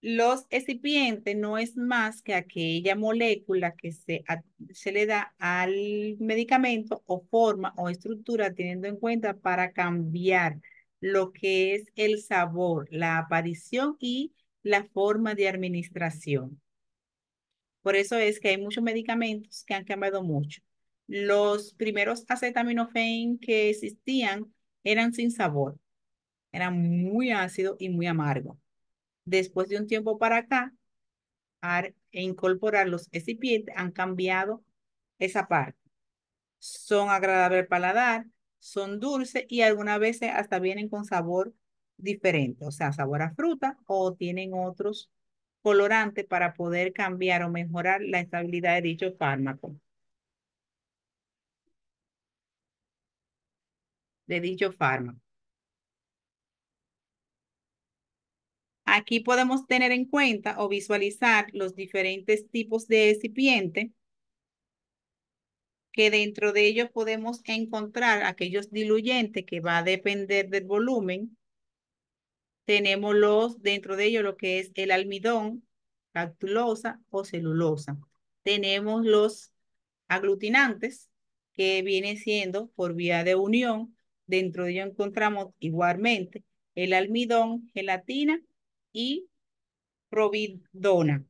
los excipientes no es más que aquella molécula que se le da al medicamento o forma o estructura teniendo en cuenta para cambiar lo que es el sabor, la aparición y la forma de administración. Por eso es que hay muchos medicamentos que han cambiado mucho. Los primeros acetaminofén que existían eran sin sabor, eran muy ácidos y muy amargos. Después de un tiempo para acá, incorporar los excipientes han cambiado esa parte. Son agradables al paladar, son dulces y algunas veces hasta vienen con sabor diferente, o sea, sabor a fruta o tienen otros colorantes para poder cambiar o mejorar la estabilidad de dicho fármaco, de dicho fármaco. Aquí podemos tener en cuenta o visualizar los diferentes tipos de excipiente que dentro de ellos podemos encontrar aquellos diluyentes que va a depender del volumen. Tenemos dentro de ellos lo que es el almidón, lactulosa o celulosa. Tenemos los aglutinantes, que viene siendo por vía de unión. Dentro de ellos encontramos igualmente el almidón, gelatina y providona.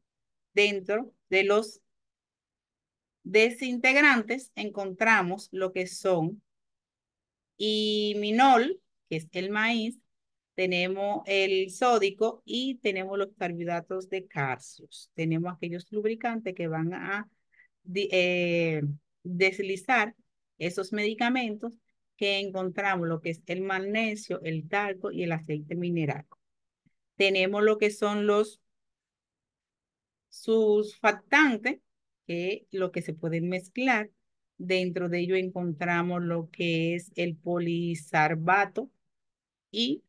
Dentro de los desintegrantes encontramos lo que son minol, que es el maíz, tenemos el sódico y tenemos los carbohidratos de calcio. Tenemos aquellos lubricantes que van a deslizar esos medicamentos que encontramos, lo que es el magnesio, el talco y el aceite mineral. Tenemos lo que son los surfactantes, que lo que se pueden mezclar. Dentro de ello encontramos lo que es el polisalvato y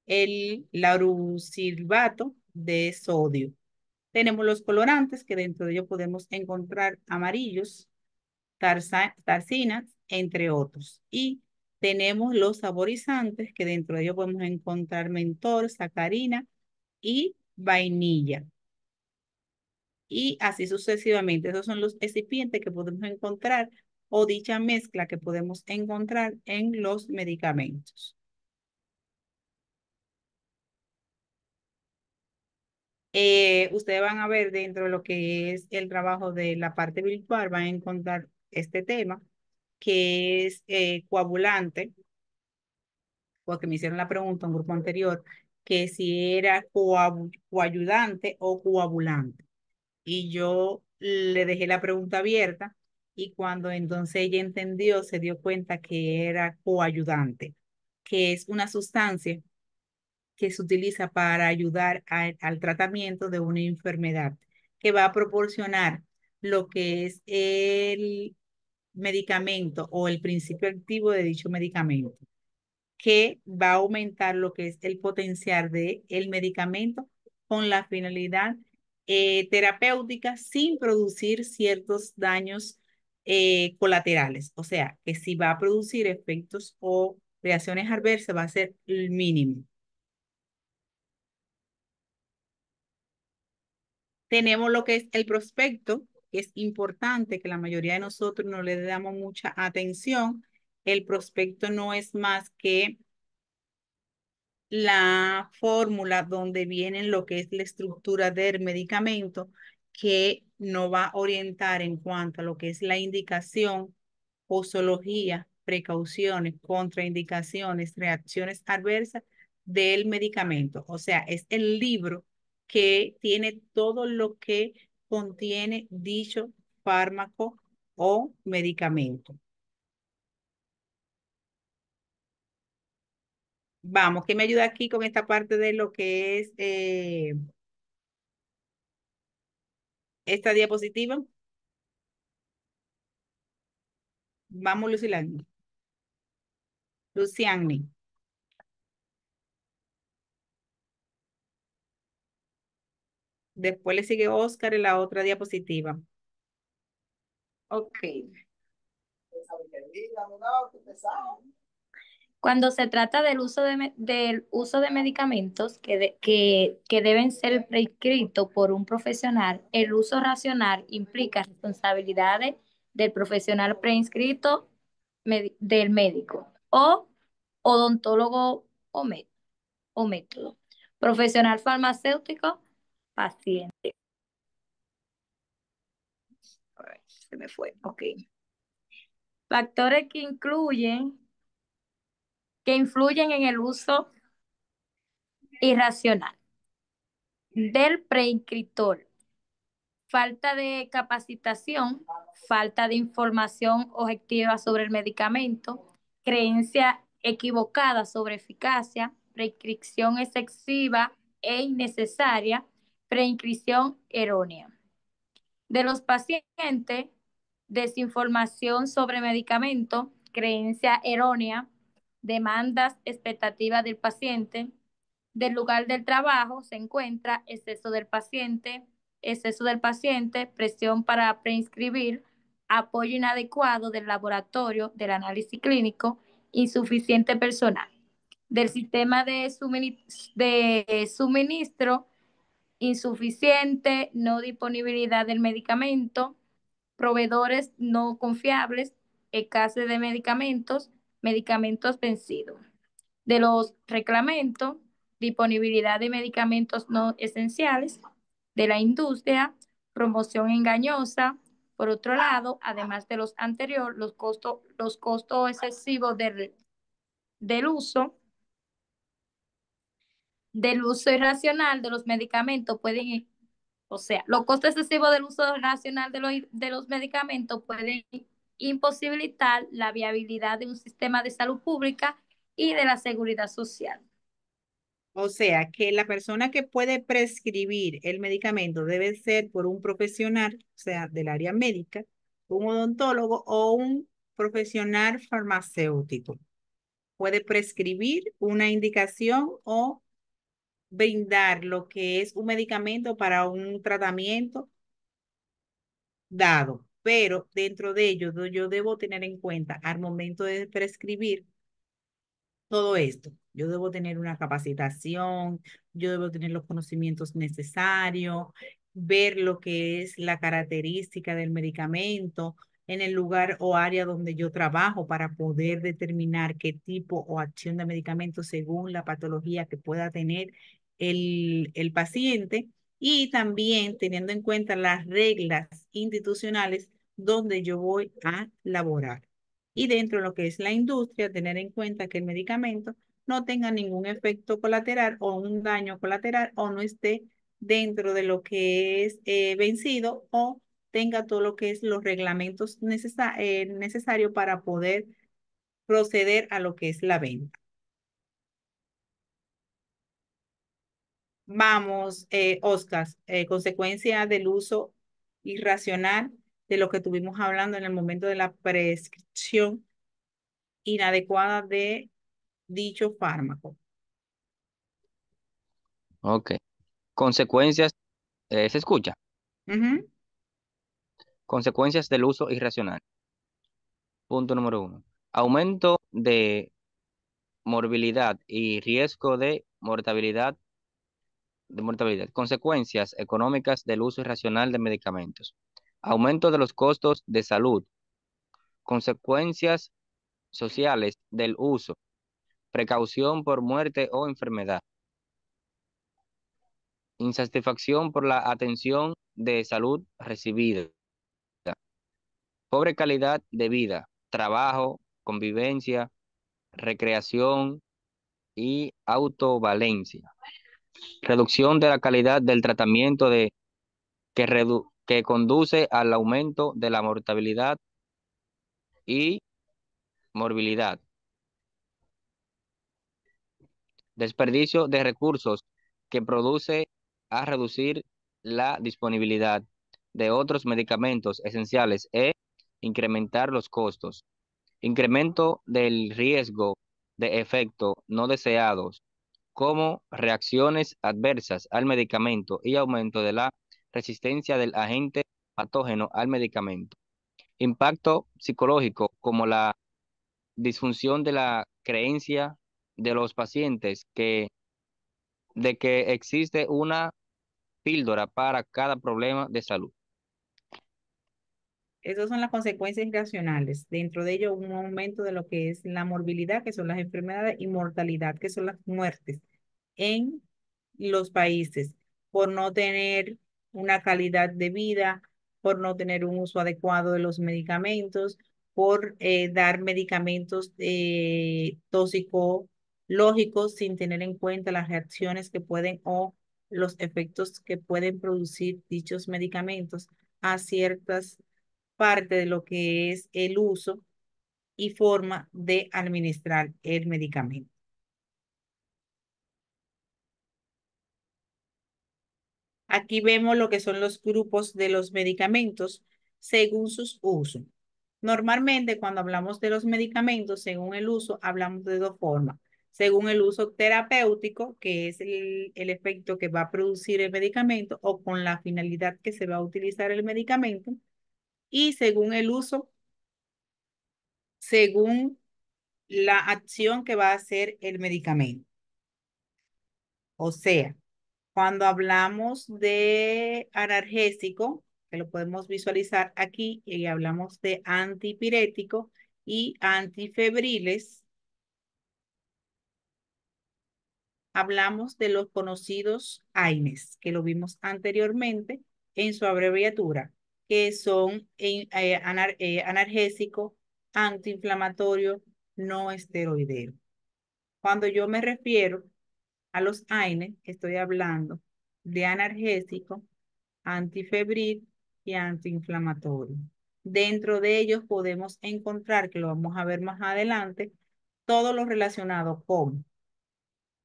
el lauracilbato de sodio. Tenemos los colorantes, que dentro de ellos podemos encontrar amarillos, tarsinas, entre otros. Y tenemos los saborizantes, que dentro de ellos podemos encontrar mentor, sacarina y vainilla. Y así sucesivamente. Esos son los excipientes que podemos encontrar o dicha mezcla que podemos encontrar en los medicamentos. Ustedes van a ver dentro de lo que es el trabajo de la parte virtual, van a encontrar este tema que es coagulante, porque me hicieron la pregunta en un grupo anterior, que si era coayudante o coagulante. Y yo le dejé la pregunta abierta y cuando entonces ella entendió, se dio cuenta que era coayudante, que es una sustancia que se utiliza para ayudar al tratamiento de una enfermedad, que va a proporcionar lo que es el medicamento o el principio activo de dicho medicamento, que va a aumentar lo que es el potencial del medicamento con la finalidad terapéutica sin producir ciertos daños colaterales. O sea, que si va a producir efectos o reacciones adversas va a ser el mínimo. Tenemos lo que es el prospecto, que es importante que la mayoría de nosotros no le damos mucha atención. El prospecto no es más que la fórmula donde viene lo que es la estructura del medicamento, que nos va a orientar en cuanto a lo que es la indicación, posología, precauciones, contraindicaciones, reacciones adversas del medicamento. O sea, es el libro que tiene todo lo que contiene dicho fármaco o medicamento. Vamos, ¿qué me ayuda aquí con esta parte de lo que es esta diapositiva? Vamos, Lucilani. Luciani. Después le sigue Oscar en la otra diapositiva. Ok. Cuando se trata del del uso de medicamentos que deben ser prescritos por un profesional, el uso racional implica responsabilidades del profesional prescrito del médico o odontólogo o método. Profesional farmacéutico, paciente. Ay, se me fue. Ok. Factores que influyen en el uso irracional del prescriptor. Falta de capacitación, falta de información objetiva sobre el medicamento, creencia equivocada sobre eficacia, prescripción excesiva e innecesaria, prescripción errónea. De los pacientes, desinformación sobre medicamento, creencia errónea, demandas, expectativas del paciente. Del lugar del trabajo se encuentra exceso del paciente, presión para prescribir, apoyo inadecuado del laboratorio, del análisis clínico, insuficiente personal. Del sistema de suministro, insuficiente, no disponibilidad del medicamento, proveedores no confiables, escasez de medicamentos, medicamentos vencidos. De los reglamentos, disponibilidad de medicamentos no esenciales, de la industria, promoción engañosa. Por otro lado, además de los anteriores, los costos excesivos del uso, del uso irracional de los medicamentos pueden, o sea, los costos excesivos del uso irracional de los medicamentos pueden imposibilitar la viabilidad de un sistema de salud pública y de la seguridad social. O sea, que la persona que puede prescribir el medicamento debe ser por un profesional, o sea, del área médica, un odontólogo o un profesional farmacéutico. Puede prescribir una indicación o brindar lo que es un medicamento para un tratamiento dado, pero dentro de ello yo debo tener en cuenta al momento de prescribir todo esto. Yo debo tener una capacitación, yo debo tener los conocimientos necesarios, ver lo que es la característica del medicamento en el lugar o área donde yo trabajo para poder determinar qué tipo o acción de medicamento según la patología que pueda tener el paciente y también teniendo en cuenta las reglas institucionales donde yo voy a laborar. Y dentro de lo que es la industria, tener en cuenta que el medicamento no tenga ningún efecto colateral o un daño colateral o no esté dentro de lo que es vencido o tenga todo lo que es los reglamentos necesarios para poder proceder a lo que es la venta. Vamos, Oscar, consecuencia del uso irracional de lo que estuvimos hablando en el momento de la prescripción inadecuada de dicho fármaco. Ok. Consecuencias, ¿se escucha? Ujú. Consecuencias del uso irracional. Punto número 1. Aumento de morbilidad y riesgo de mortalidad. Consecuencias económicas del uso irracional de medicamentos. Aumento de los costos de salud. Consecuencias sociales del uso. Precaución por muerte o enfermedad. Insatisfacción por la atención de salud recibida. Pobre calidad de vida. Trabajo, convivencia, recreación y autovalencia. Reducción de la calidad del tratamiento que conduce al aumento de la mortalidad y morbilidad. Desperdicio de recursos que produce a reducir la disponibilidad de otros medicamentos esenciales e incrementar los costos. Incremento del riesgo de efectos no deseados como reacciones adversas al medicamento y aumento de la resistencia del agente patógeno al medicamento. Impacto psicológico como la disfunción de la creencia de los pacientes de que existe una píldora para cada problema de salud. Esas son las consecuencias irracionales. Dentro de ello, un aumento de lo que es la morbilidad, que son las enfermedades, y mortalidad, que son las muertes en los países por no tener una calidad de vida, por no tener un uso adecuado de los medicamentos, por dar medicamentos toxicológicos sin tener en cuenta las reacciones que pueden o los efectos que pueden producir dichos medicamentos a ciertas partes de lo que es el uso y forma de administrar el medicamento. Aquí vemos lo que son los grupos de los medicamentos según sus usos. Normalmente, cuando hablamos de los medicamentos, según el uso, hablamos de dos formas. Según el uso terapéutico, que es el efecto que va a producir el medicamento o con la finalidad que se va a utilizar el medicamento. Y según el uso, según la acción que va a hacer el medicamento. O sea, cuando hablamos de analgésico, que lo podemos visualizar aquí, y hablamos de antipirético y antifebriles, hablamos de los conocidos AINES, que lo vimos anteriormente en su abreviatura, que son analgésico, antiinflamatorio, no esteroideo. Cuando yo me refiero a los AINES, estoy hablando de analgésico, antifebril y antiinflamatorio. Dentro de ellos podemos encontrar, que lo vamos a ver más adelante, todo lo relacionado con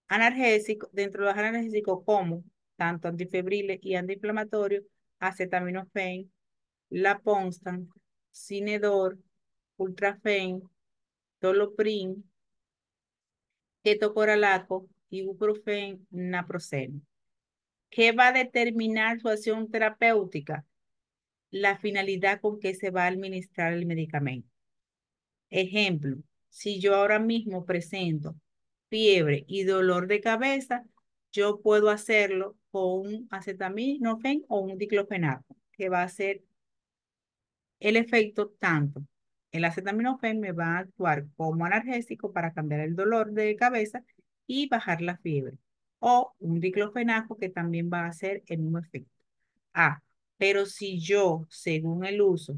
analgésicos, dentro de los analgésicos como tanto antifebriles y antiinflamatorios, acetaminofén, Laponstan, Cinedor, Ultrafen, Doloprin, ketocoralaco, ibuprofen, naproxeno. ¿Qué va a determinar su acción terapéutica? La finalidad con que se va a administrar el medicamento. Ejemplo, si yo ahora mismo presento fiebre y dolor de cabeza, yo puedo hacerlo con un acetaminofén o un diclofenaco, que va a ser el efecto tanto. El acetaminofén me va a actuar como analgésico para cambiar el dolor de cabeza y bajar la fiebre. O un diclofenaco que también va a hacer el mismo efecto. Ah, pero si yo, según el uso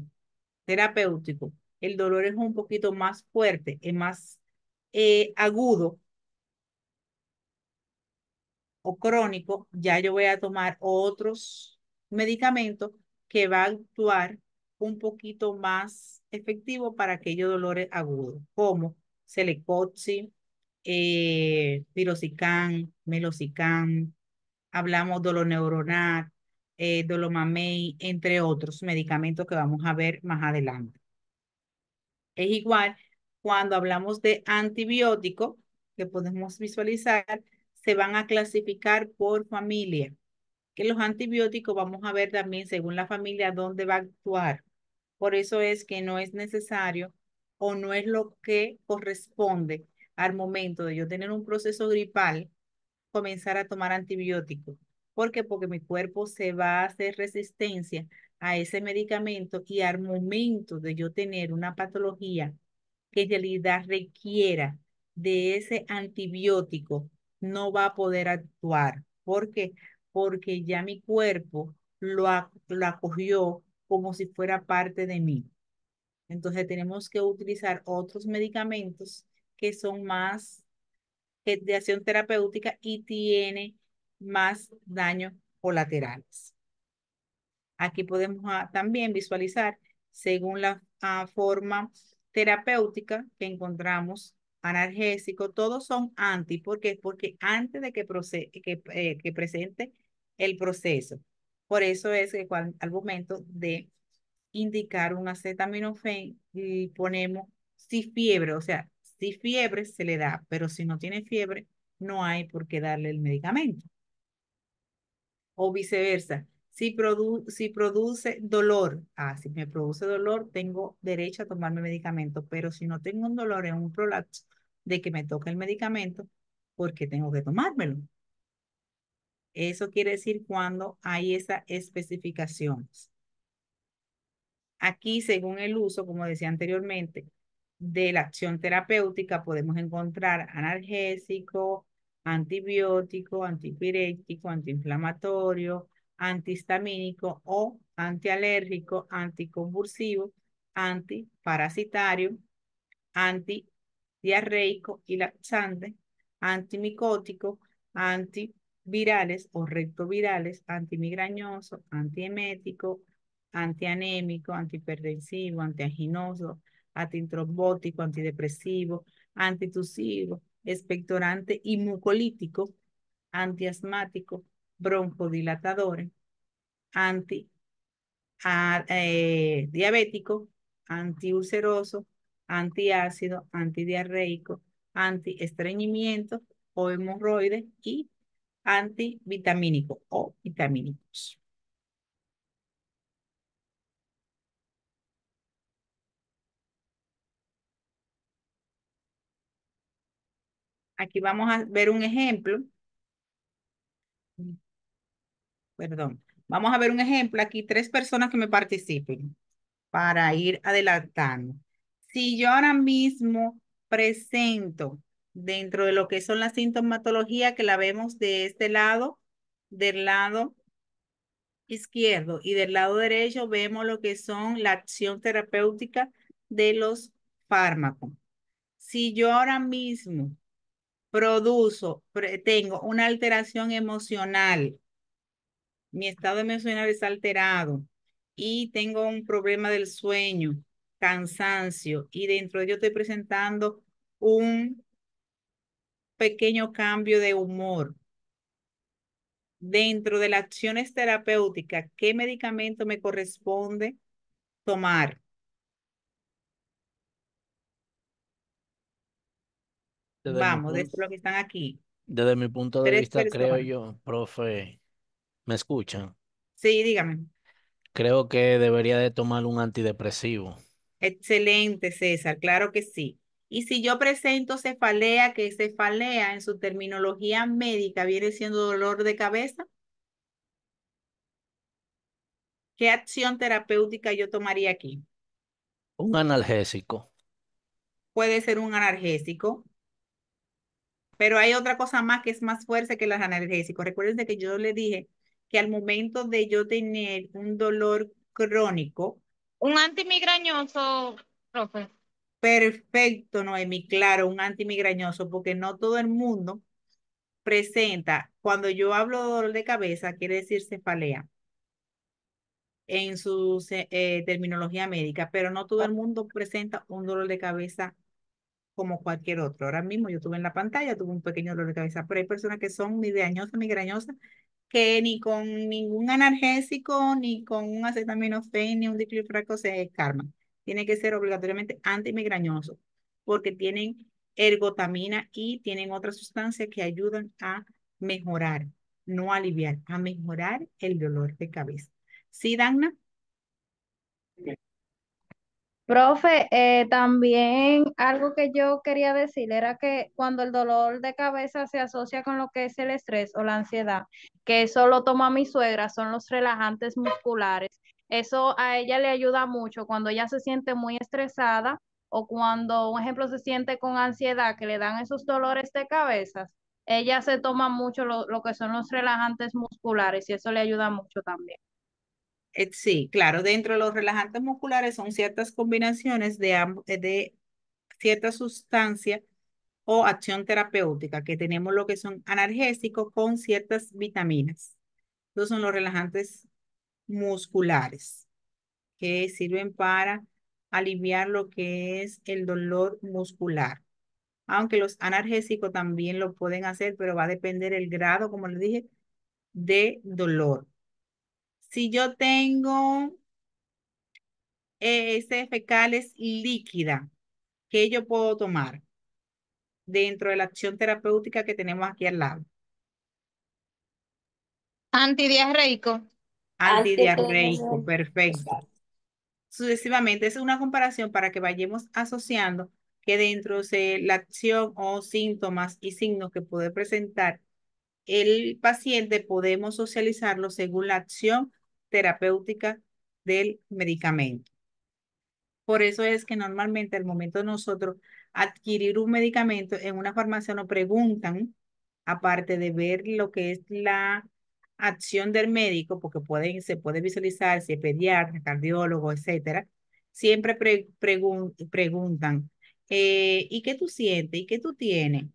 terapéutico, el dolor es un poquito más fuerte, es más agudo o crónico, ya yo voy a tomar otros medicamentos que va a actuar un poquito más efectivo para aquellos dolores agudos, como Celecoxib, Piroxicam, Meloxicam, hablamos Doloneuronat, Dolomamey, entre otros medicamentos que vamos a ver más adelante. Es igual cuando hablamos de antibióticos, que podemos visualizar, se van a clasificar por familia. Que los antibióticos vamos a ver también según la familia dónde va a actuar. Por eso es que no es necesario o no es lo que corresponde al momento de yo tener un proceso gripal comenzar a tomar antibióticos. ¿Por qué? Porque mi cuerpo se va a hacer resistencia a ese medicamento y al momento de yo tener una patología que en realidad requiera de ese antibiótico, no va a poder actuar. ¿Por qué? Porque ya mi cuerpo lo acogió como si fuera parte de mí. Entonces tenemos que utilizar otros medicamentos que son más de acción terapéutica y tiene más daños colaterales. Aquí podemos también visualizar según la forma terapéutica que encontramos, analgésico, todos son anti. ¿Por qué? Porque antes de que presente el proceso. Por eso es que al momento de indicar un acetaminofén y ponemos si fiebre, o sea, si fiebre se le da, pero si no tiene fiebre, no hay por qué darle el medicamento. O viceversa, si produce dolor, si me produce dolor, tengo derecho a tomarme medicamento, pero si no tengo un dolor en un prolapso de que me toque el medicamento, ¿por qué tengo que tomármelo? Eso quiere decir cuando hay esas especificaciones. Aquí, según el uso, como decía anteriormente, de la acción terapéutica, podemos encontrar analgésico, antibiótico, antipirético, antiinflamatorio, antihistamínico o antialérgico, anticonvulsivo, antiparasitario, antidiarreico y laxante, antimicótico, antivirales o retrovirales, antimigrañoso, antiemético, antianémico, antihipertensivo, antianginoso, antitrombótico, antidepresivo, antitusivo, expectorante y mucolítico, antiasmático, broncodilatadores, anti diabético, antiulceroso, antiácido, antidiarreico, antiestreñimiento o hemorroides y antivitamínico o vitamínicos. Aquí vamos a ver un ejemplo. Perdón. Vamos a ver un ejemplo. Aquí 3 personas que me participen para ir adelantando. Si yo ahora mismo presento dentro de lo que son las sintomatologías que la vemos de este lado, del lado izquierdo y del lado derecho, vemos lo que son la acción terapéutica de los fármacos. Si yo ahora mismo tengo una alteración emocional, mi estado emocional es alterado y tengo un problema del sueño, cansancio y dentro de ello estoy presentando un pequeño cambio de humor. Dentro de las acciones terapéuticas, ¿qué medicamento me corresponde tomar? Desde mi Vamos, de punto, esto lo que están aquí. desde mi punto de Tres vista, creo personas. yo, profe, ¿me escuchan? Sí, dígame. Creo que debería de tomar un antidepresivo. Excelente, César, claro que sí. Y si yo presento cefalea, que cefalea en su terminología médica viene siendo dolor de cabeza, ¿qué acción terapéutica yo tomaría aquí? Un analgésico. Puede ser un analgésico, pero hay otra cosa más que es más fuerte que los analgésicos. Recuerden que yo le dije que al momento de yo tener un dolor crónico, Un antimigrañoso, profe. perfecto, Noemi, claro, un antimigrañoso, porque no todo el mundo presenta, cuando yo hablo de dolor de cabeza, quiere decir cefalea en su terminología médica, pero no todo el mundo presenta un dolor de cabeza como cualquier otro. Ahora mismo yo tuve en la pantalla, tuve un pequeño dolor de cabeza, pero hay personas que son migrañosas, que ni con ningún analgésico, ni con un acetaminofén, ni un diclofenaco se calman. Tiene que ser obligatoriamente antimigrañoso, porque tienen ergotamina y tienen otras sustancias que ayudan a mejorar, no a aliviar, a mejorar el dolor de cabeza. ¿Sí, Dagna? Profe, también algo que yo quería decir era que cuando el dolor de cabeza se asocia con lo que es el estrés o la ansiedad, que eso lo toma mi suegra, son los relajantes musculares. Eso a ella le ayuda mucho cuando ella se siente muy estresada o cuando, un ejemplo, se siente con ansiedad que le dan esos dolores de cabeza. Ella se toma mucho lo que son los relajantes musculares y eso le ayuda mucho también. Sí, claro, dentro de los relajantes musculares son ciertas combinaciones de ciertas sustancias o acción terapéutica, que tenemos lo que son analgésicos con ciertas vitaminas. Estos son los relajantes musculares que sirven para aliviar lo que es el dolor muscular. Aunque los analgésicos también lo pueden hacer, pero va a depender el grado, como les dije, de dolor. Si yo tengo fecales líquida, ¿qué yo puedo tomar dentro de la acción terapéutica que tenemos aquí al lado? Antidiarreico. Antidiarreico, perfecto. Exacto. Sucesivamente, es una comparación para que vayamos asociando que dentro de la acción o síntomas y signos que puede presentar el paciente, podemos socializarlo según la acción terapéutica del medicamento. Por eso es que normalmente al momento de nosotros adquirir un medicamento en una farmacia nos preguntan aparte de ver lo que es la acción del médico, porque se puede visualizar si es pediatra, cardiólogo, etcétera, siempre preguntan, ¿y qué tú sientes? ¿Y qué tú tienes?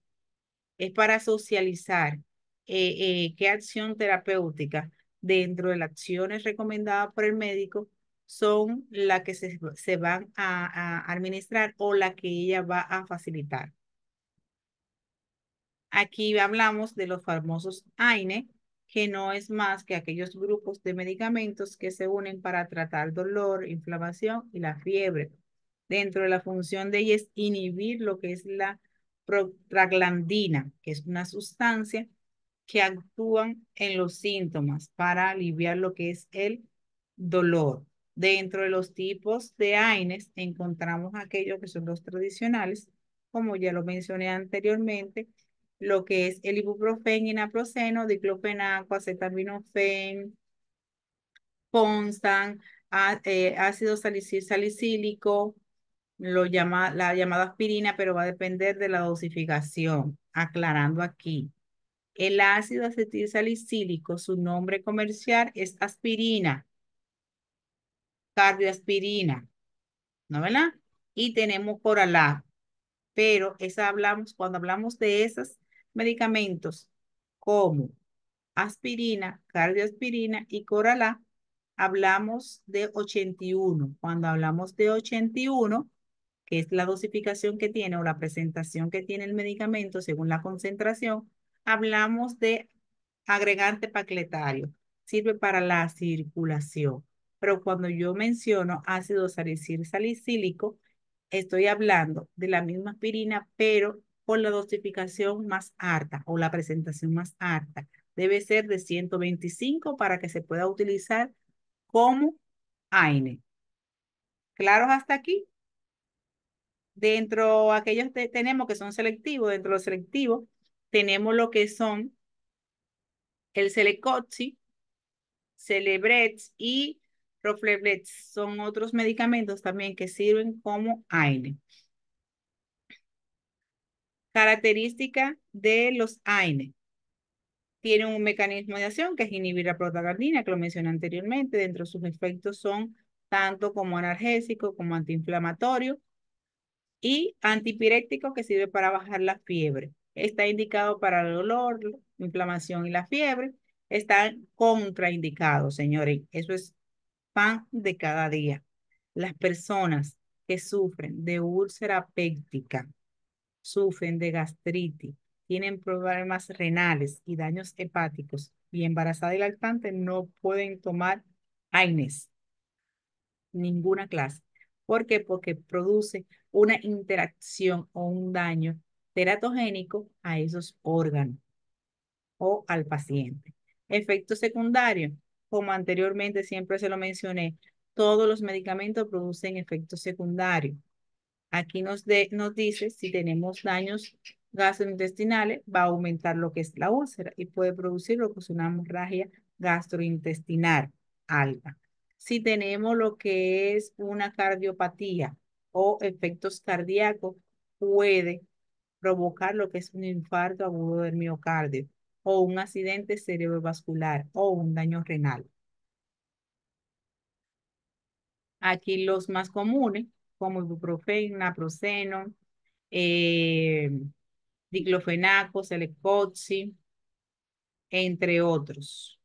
Es para socializar qué acción terapéutica dentro de las acciones recomendadas por el médico son las que se van a administrar o la que ella va a facilitar. Aquí hablamos de los famosos AINE, que no es más que aquellos grupos de medicamentos que se unen para tratar dolor, inflamación y la fiebre. Dentro de la función de ella es inhibir lo que es la prostaglandina, que es una sustancia que actúan en los síntomas para aliviar lo que es el dolor. Dentro de los tipos de AINES encontramos aquellos que son los tradicionales, como ya lo mencioné anteriormente, lo que es el ibuprofeno y naproxeno, diclofenaco, acetaminofén, Constan, ácido salicílico, la llamada aspirina, pero va a depender de la dosificación. Aclarando aquí. El ácido acetilsalicílico, su nombre comercial es aspirina, cardioaspirina, ¿no verdad? Y tenemos Coralá, pero cuando hablamos de esos medicamentos como aspirina, cardioaspirina y Coralá, hablamos de 81. Cuando hablamos de 81, que es la dosificación que tiene o la presentación que tiene el medicamento según la concentración, hablamos de agregante plaquetario. Sirve para la circulación. Pero cuando yo menciono ácido salicílico, estoy hablando de la misma aspirina, pero con la dosificación más alta o la presentación más alta. Debe ser de 125 para que se pueda utilizar como AINE. ¿Claros hasta aquí? Dentro aquellos tenemos que son selectivos, dentro de los selectivos tenemos lo que son el Celecoxib, Celebrex y Roflebrex. Son otros medicamentos también que sirven como AINE. Característica de los AINE. Tienen un mecanismo de acción que es inhibir la prostaglandina, que lo mencioné anteriormente. Dentro de sus efectos son tanto como analgésico como antiinflamatorio y antipirético que sirve para bajar la fiebre. Está indicado para el dolor, la inflamación y la fiebre. Están contraindicados, señores. Eso es pan de cada día. Las personas que sufren de úlcera péptica, sufren de gastritis, tienen problemas renales y daños hepáticos y embarazada y lactante no pueden tomar AINES, ninguna clase. ¿Por qué? Porque produce una interacción o un daño teratogénico a esos órganos o al paciente. Efecto secundario, como anteriormente siempre se lo mencioné, todos los medicamentos producen efectos secundarios. Aquí nos dice si tenemos daños gastrointestinales, va a aumentar lo que es la úlcera y puede producir lo que es una hemorragia gastrointestinal alta. Si tenemos lo que es una cardiopatía o efectos cardíacos, puede provocar lo que es un infarto agudo del miocardio o un accidente cerebrovascular o un daño renal. Aquí los más comunes, como ibuprofeno, naproxeno, eh, diclofenaco, celecoxib, entre otros.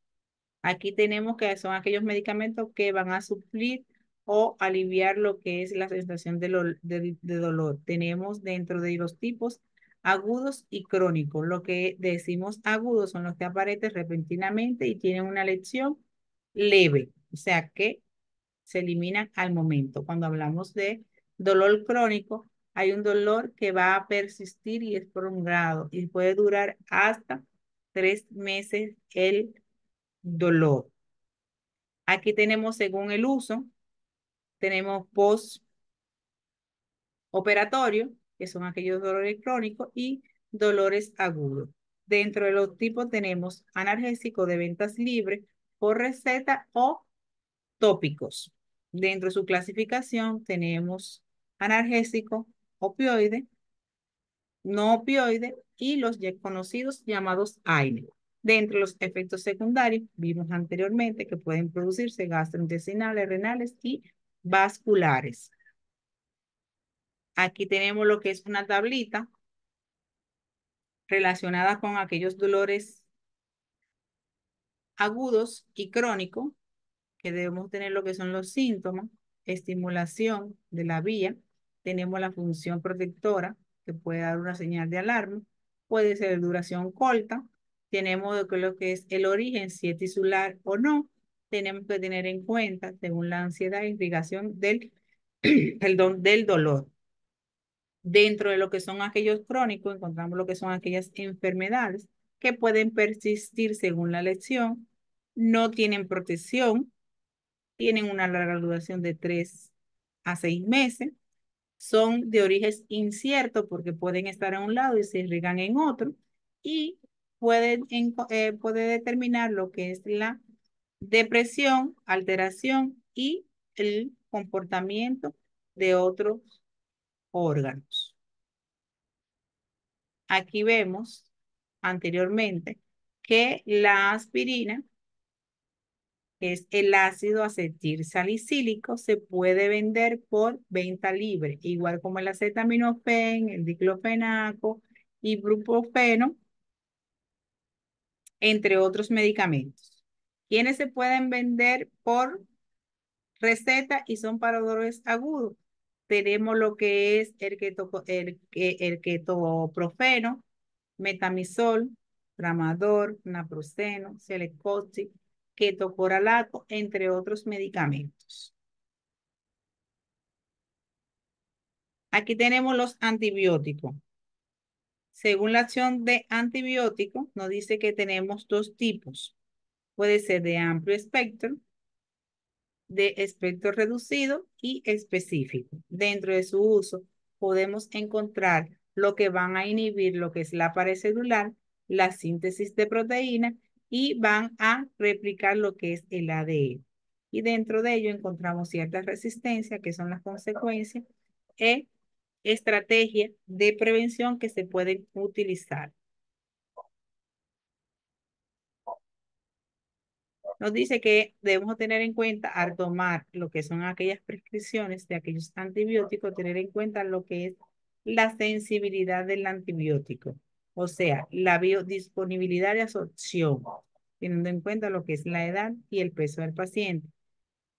Aquí tenemos que son aquellos medicamentos que van a suplir o aliviar lo que es la sensación de dolor. Tenemos dentro de los tipos agudos y crónicos. Lo que decimos agudos son los que aparecen repentinamente y tienen una lesión leve, o sea que se eliminan al momento. Cuando hablamos de dolor crónico, hay un dolor que va a persistir y es prolongado y puede durar hasta 3 meses el dolor. Aquí tenemos según el uso, tenemos postoperatorio, que son aquellos dolores crónicos, y dolores agudos. Dentro de los tipos tenemos analgésico de ventas libres por receta o tópicos. Dentro de su clasificación tenemos analgésico, opioide, no opioide y los ya conocidos llamados AINE. Dentro de los efectos secundarios, vimos anteriormente que pueden producirse gastrointestinales, renales y vasculares. Aquí tenemos lo que es una tablita relacionada con aquellos dolores agudos y crónicos que debemos tener lo que son los síntomas, estimulación de la vía, tenemos la función protectora que puede dar una señal de alarma, puede ser de duración corta, tenemos lo que es el origen, si es tisular o no, tenemos que tener en cuenta, según la ansiedad e irrigación del, perdón, del dolor. Dentro de lo que son aquellos crónicos, encontramos lo que son aquellas enfermedades que pueden persistir según la lesión, no tienen protección, tienen una larga duración de 3 a 6 meses, son de origen incierto porque pueden estar en un lado y se irrigan en otro, y puede determinar lo que es la depresión, alteración y el comportamiento de otros órganos. Aquí vemos anteriormente que la aspirina, que es el ácido acetil salicílico, se puede vender por venta libre, igual como el acetaminofén, el diclofenaco, ibuprofeno, entre otros medicamentos. ¿Quiénes se pueden vender por receta y son para dolores agudos? Tenemos lo que es el ketoprofeno, metamizol, tramador, naproxeno, celecoxib, ketocoralato, entre otros medicamentos. Aquí tenemos los antibióticos. Según la acción de antibiótico, nos dice que tenemos dos tipos. Puede ser de amplio espectro, de espectro reducido y específico. Dentro de su uso podemos encontrar lo que van a inhibir lo que es la pared celular, la síntesis de proteína y van a replicar lo que es el ADN. Y dentro de ello encontramos ciertas resistencias que son las consecuencias e estrategias de prevención que se pueden utilizar. Nos dice que debemos tener en cuenta al tomar lo que son aquellas prescripciones de aquellos antibióticos, tener en cuenta lo que es la sensibilidad del antibiótico, o sea, la biodisponibilidad de absorción, teniendo en cuenta lo que es la edad y el peso del paciente.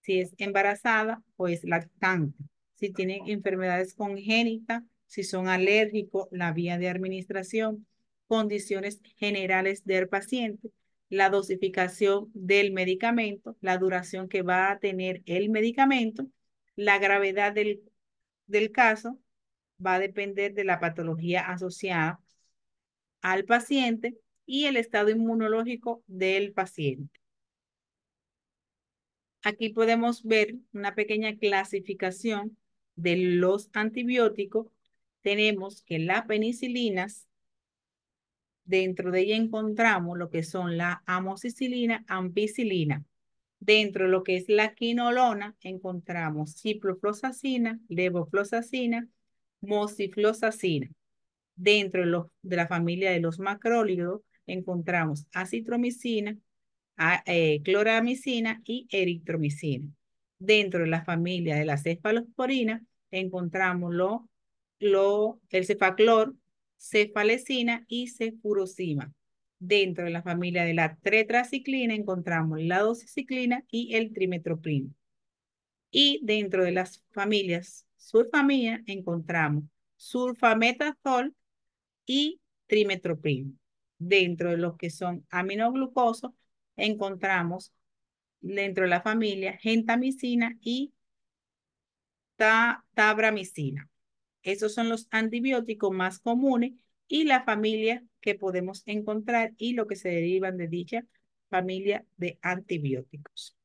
Si es embarazada o es lactante, si tienen enfermedades congénitas, si son alérgicos, la vía de administración, condiciones generales del paciente, la dosificación del medicamento, la duración que va a tener el medicamento, la gravedad del caso va a depender de la patología asociada al paciente y el estado inmunológico del paciente. Aquí podemos ver una pequeña clasificación de los antibióticos. Tenemos que las penicilinas, dentro de ella encontramos lo que son la amoxicilina, ampicilina. Dentro de lo que es la quinolona, encontramos ciprofloxacina, levofloxacina, mosifloxacina. Dentro de la familia de los macrólidos, encontramos acitromicina, cloramicina y eritromicina. Dentro de la familia de las cefalosporinas encontramos el cefaclor, cefalecina y cefurosima. Dentro de la familia de la tetraciclina encontramos la doxiciclina y el trimetoprim. Y dentro de las familias sulfamina encontramos sulfametazol y trimetoprim. Dentro de los que son aminoglucosos encontramos dentro de la familia gentamicina y tabramicina. Esos son los antibióticos más comunes y la familia que podemos encontrar y lo que se derivan de dicha familia de antibióticos.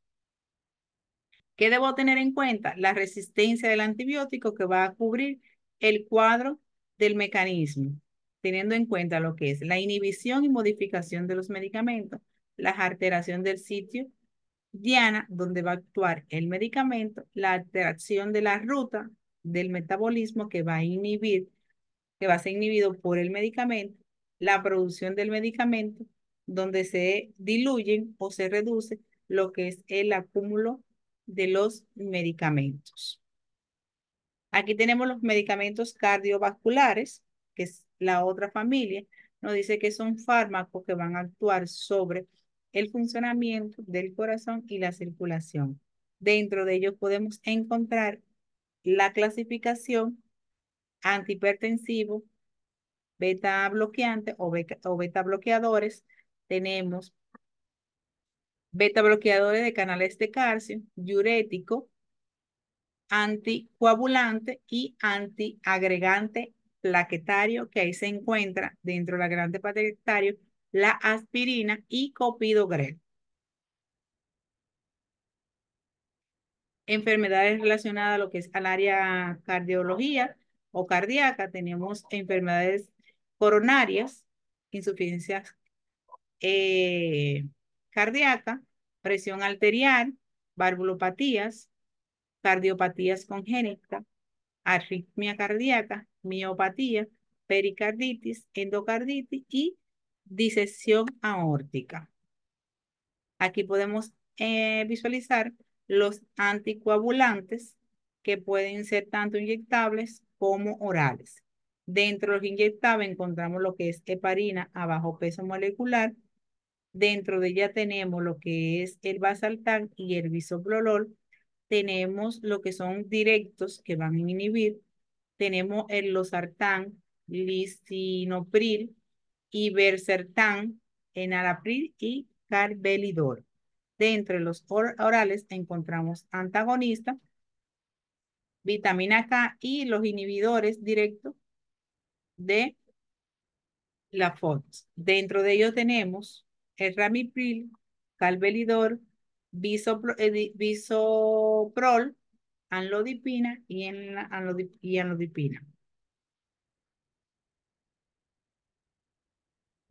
¿Qué debo tener en cuenta? La resistencia del antibiótico que va a cubrir el cuadro del mecanismo, teniendo en cuenta lo que es la inhibición y modificación de los medicamentos, la alteración del sitio diana, donde va a actuar el medicamento, la alteración de la ruta del metabolismo que va a inhibir que va a ser inhibido por el medicamento, la producción del medicamento, donde se diluyen o se reduce lo que es el acúmulo de los medicamentos. Aquí tenemos los medicamentos cardiovasculares, que es la otra familia. Nos dice que son fármacos que van a actuar sobre el funcionamiento del corazón y la circulación. Dentro de ellos podemos encontrar la clasificación antihipertensivo, beta bloqueante o beta bloqueadores. Tenemos beta bloqueadores de canales de calcio, diurético, anticoagulante y antiagregante plaquetario, que ahí se encuentra dentro del agregante plaquetario la aspirina y copidogrel. Enfermedades relacionadas a lo que es al área cardiología o cardíaca, tenemos enfermedades coronarias, insuficiencia cardíaca, presión arterial, valvulopatías, cardiopatías congénitas, arritmia cardíaca, miopatía, pericarditis, endocarditis y disección aórtica. Aquí podemos visualizar los anticoagulantes que pueden ser tanto inyectables como orales. Dentro de los inyectables encontramos lo que es heparina a bajo peso molecular. Dentro de ella tenemos lo que es el Valsartán y el bisoprolol. Tenemos lo que son directos que van a inhibir. Tenemos el losartán, lisinopril, ibersertán, enalapril y carvedilol. Dentro de los orales encontramos antagonistas, vitamina K y los inhibidores directos de la FODS. Dentro de ellos tenemos el ramipril, carvedilol, bisoprol, anlodipina y anlodipina.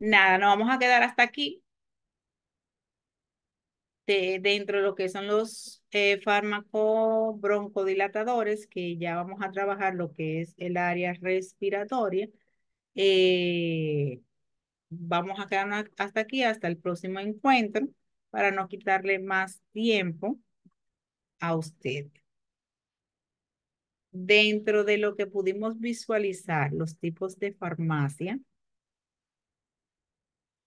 Nada, nos vamos a quedar hasta aquí. Dentro de lo que son los fármacos broncodilatadores, que ya vamos a trabajar lo que es el área respiratoria. Vamos a quedarnos hasta aquí, hasta el próximo encuentro, para no quitarle más tiempo a usted. Dentro de lo que pudimos visualizar, los tipos de farmacia,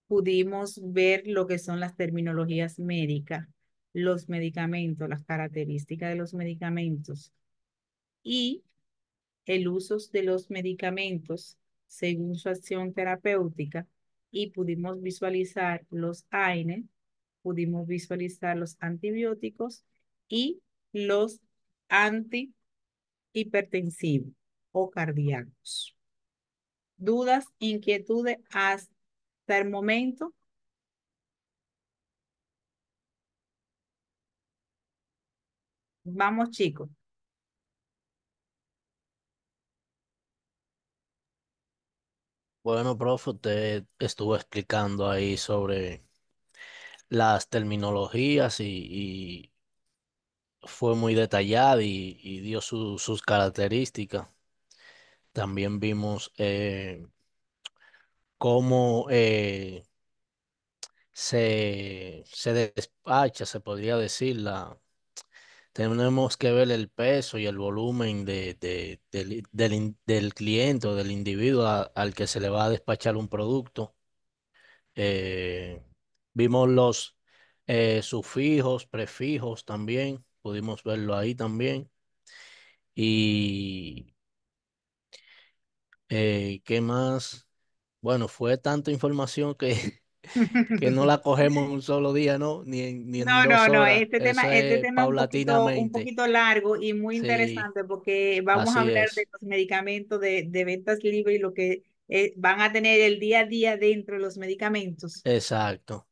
pudimos ver lo que son las terminologías médicas, los medicamentos, las características de los medicamentos y el uso de los medicamentos según su acción terapéutica, y pudimos visualizar los AINE, pudimos visualizar los antibióticos y los antihipertensivos o cardíacos. ¿Dudas, inquietudes hasta el momento? Vamos, chicos. Bueno, profe, usted estuvo explicando ahí sobre las terminologías y fue muy detallada y dio sus características. También vimos cómo se despacha, se podría decir, tenemos que ver el peso y el volumen del cliente o del individuo al que se le va a despachar un producto. Eh, Vimos los sufijos, prefijos también, pudimos verlo ahí también. Y ¿qué más? Bueno, fue tanta información que, que no la cogemos en un solo día, ¿no? Ni en No, no, dos no, horas. Eso este es tema es un paulatinamente. poquito largo y muy Sí, interesante, porque vamos a así hablar de es. los medicamentos de ventas libres y lo que van a tener el día a día dentro de los medicamentos. Exacto.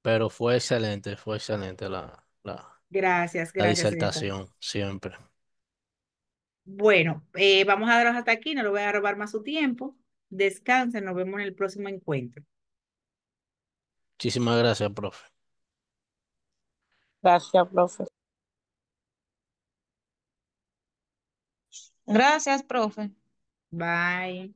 Pero fue excelente Gracias, la gracias, César. disertación, siempre. Bueno, vamos a darlos hasta aquí, no le voy a robar más su tiempo. Descansen, nos vemos en el próximo encuentro. Muchísimas gracias, profe. Gracias, profe. Gracias, profe. Bye.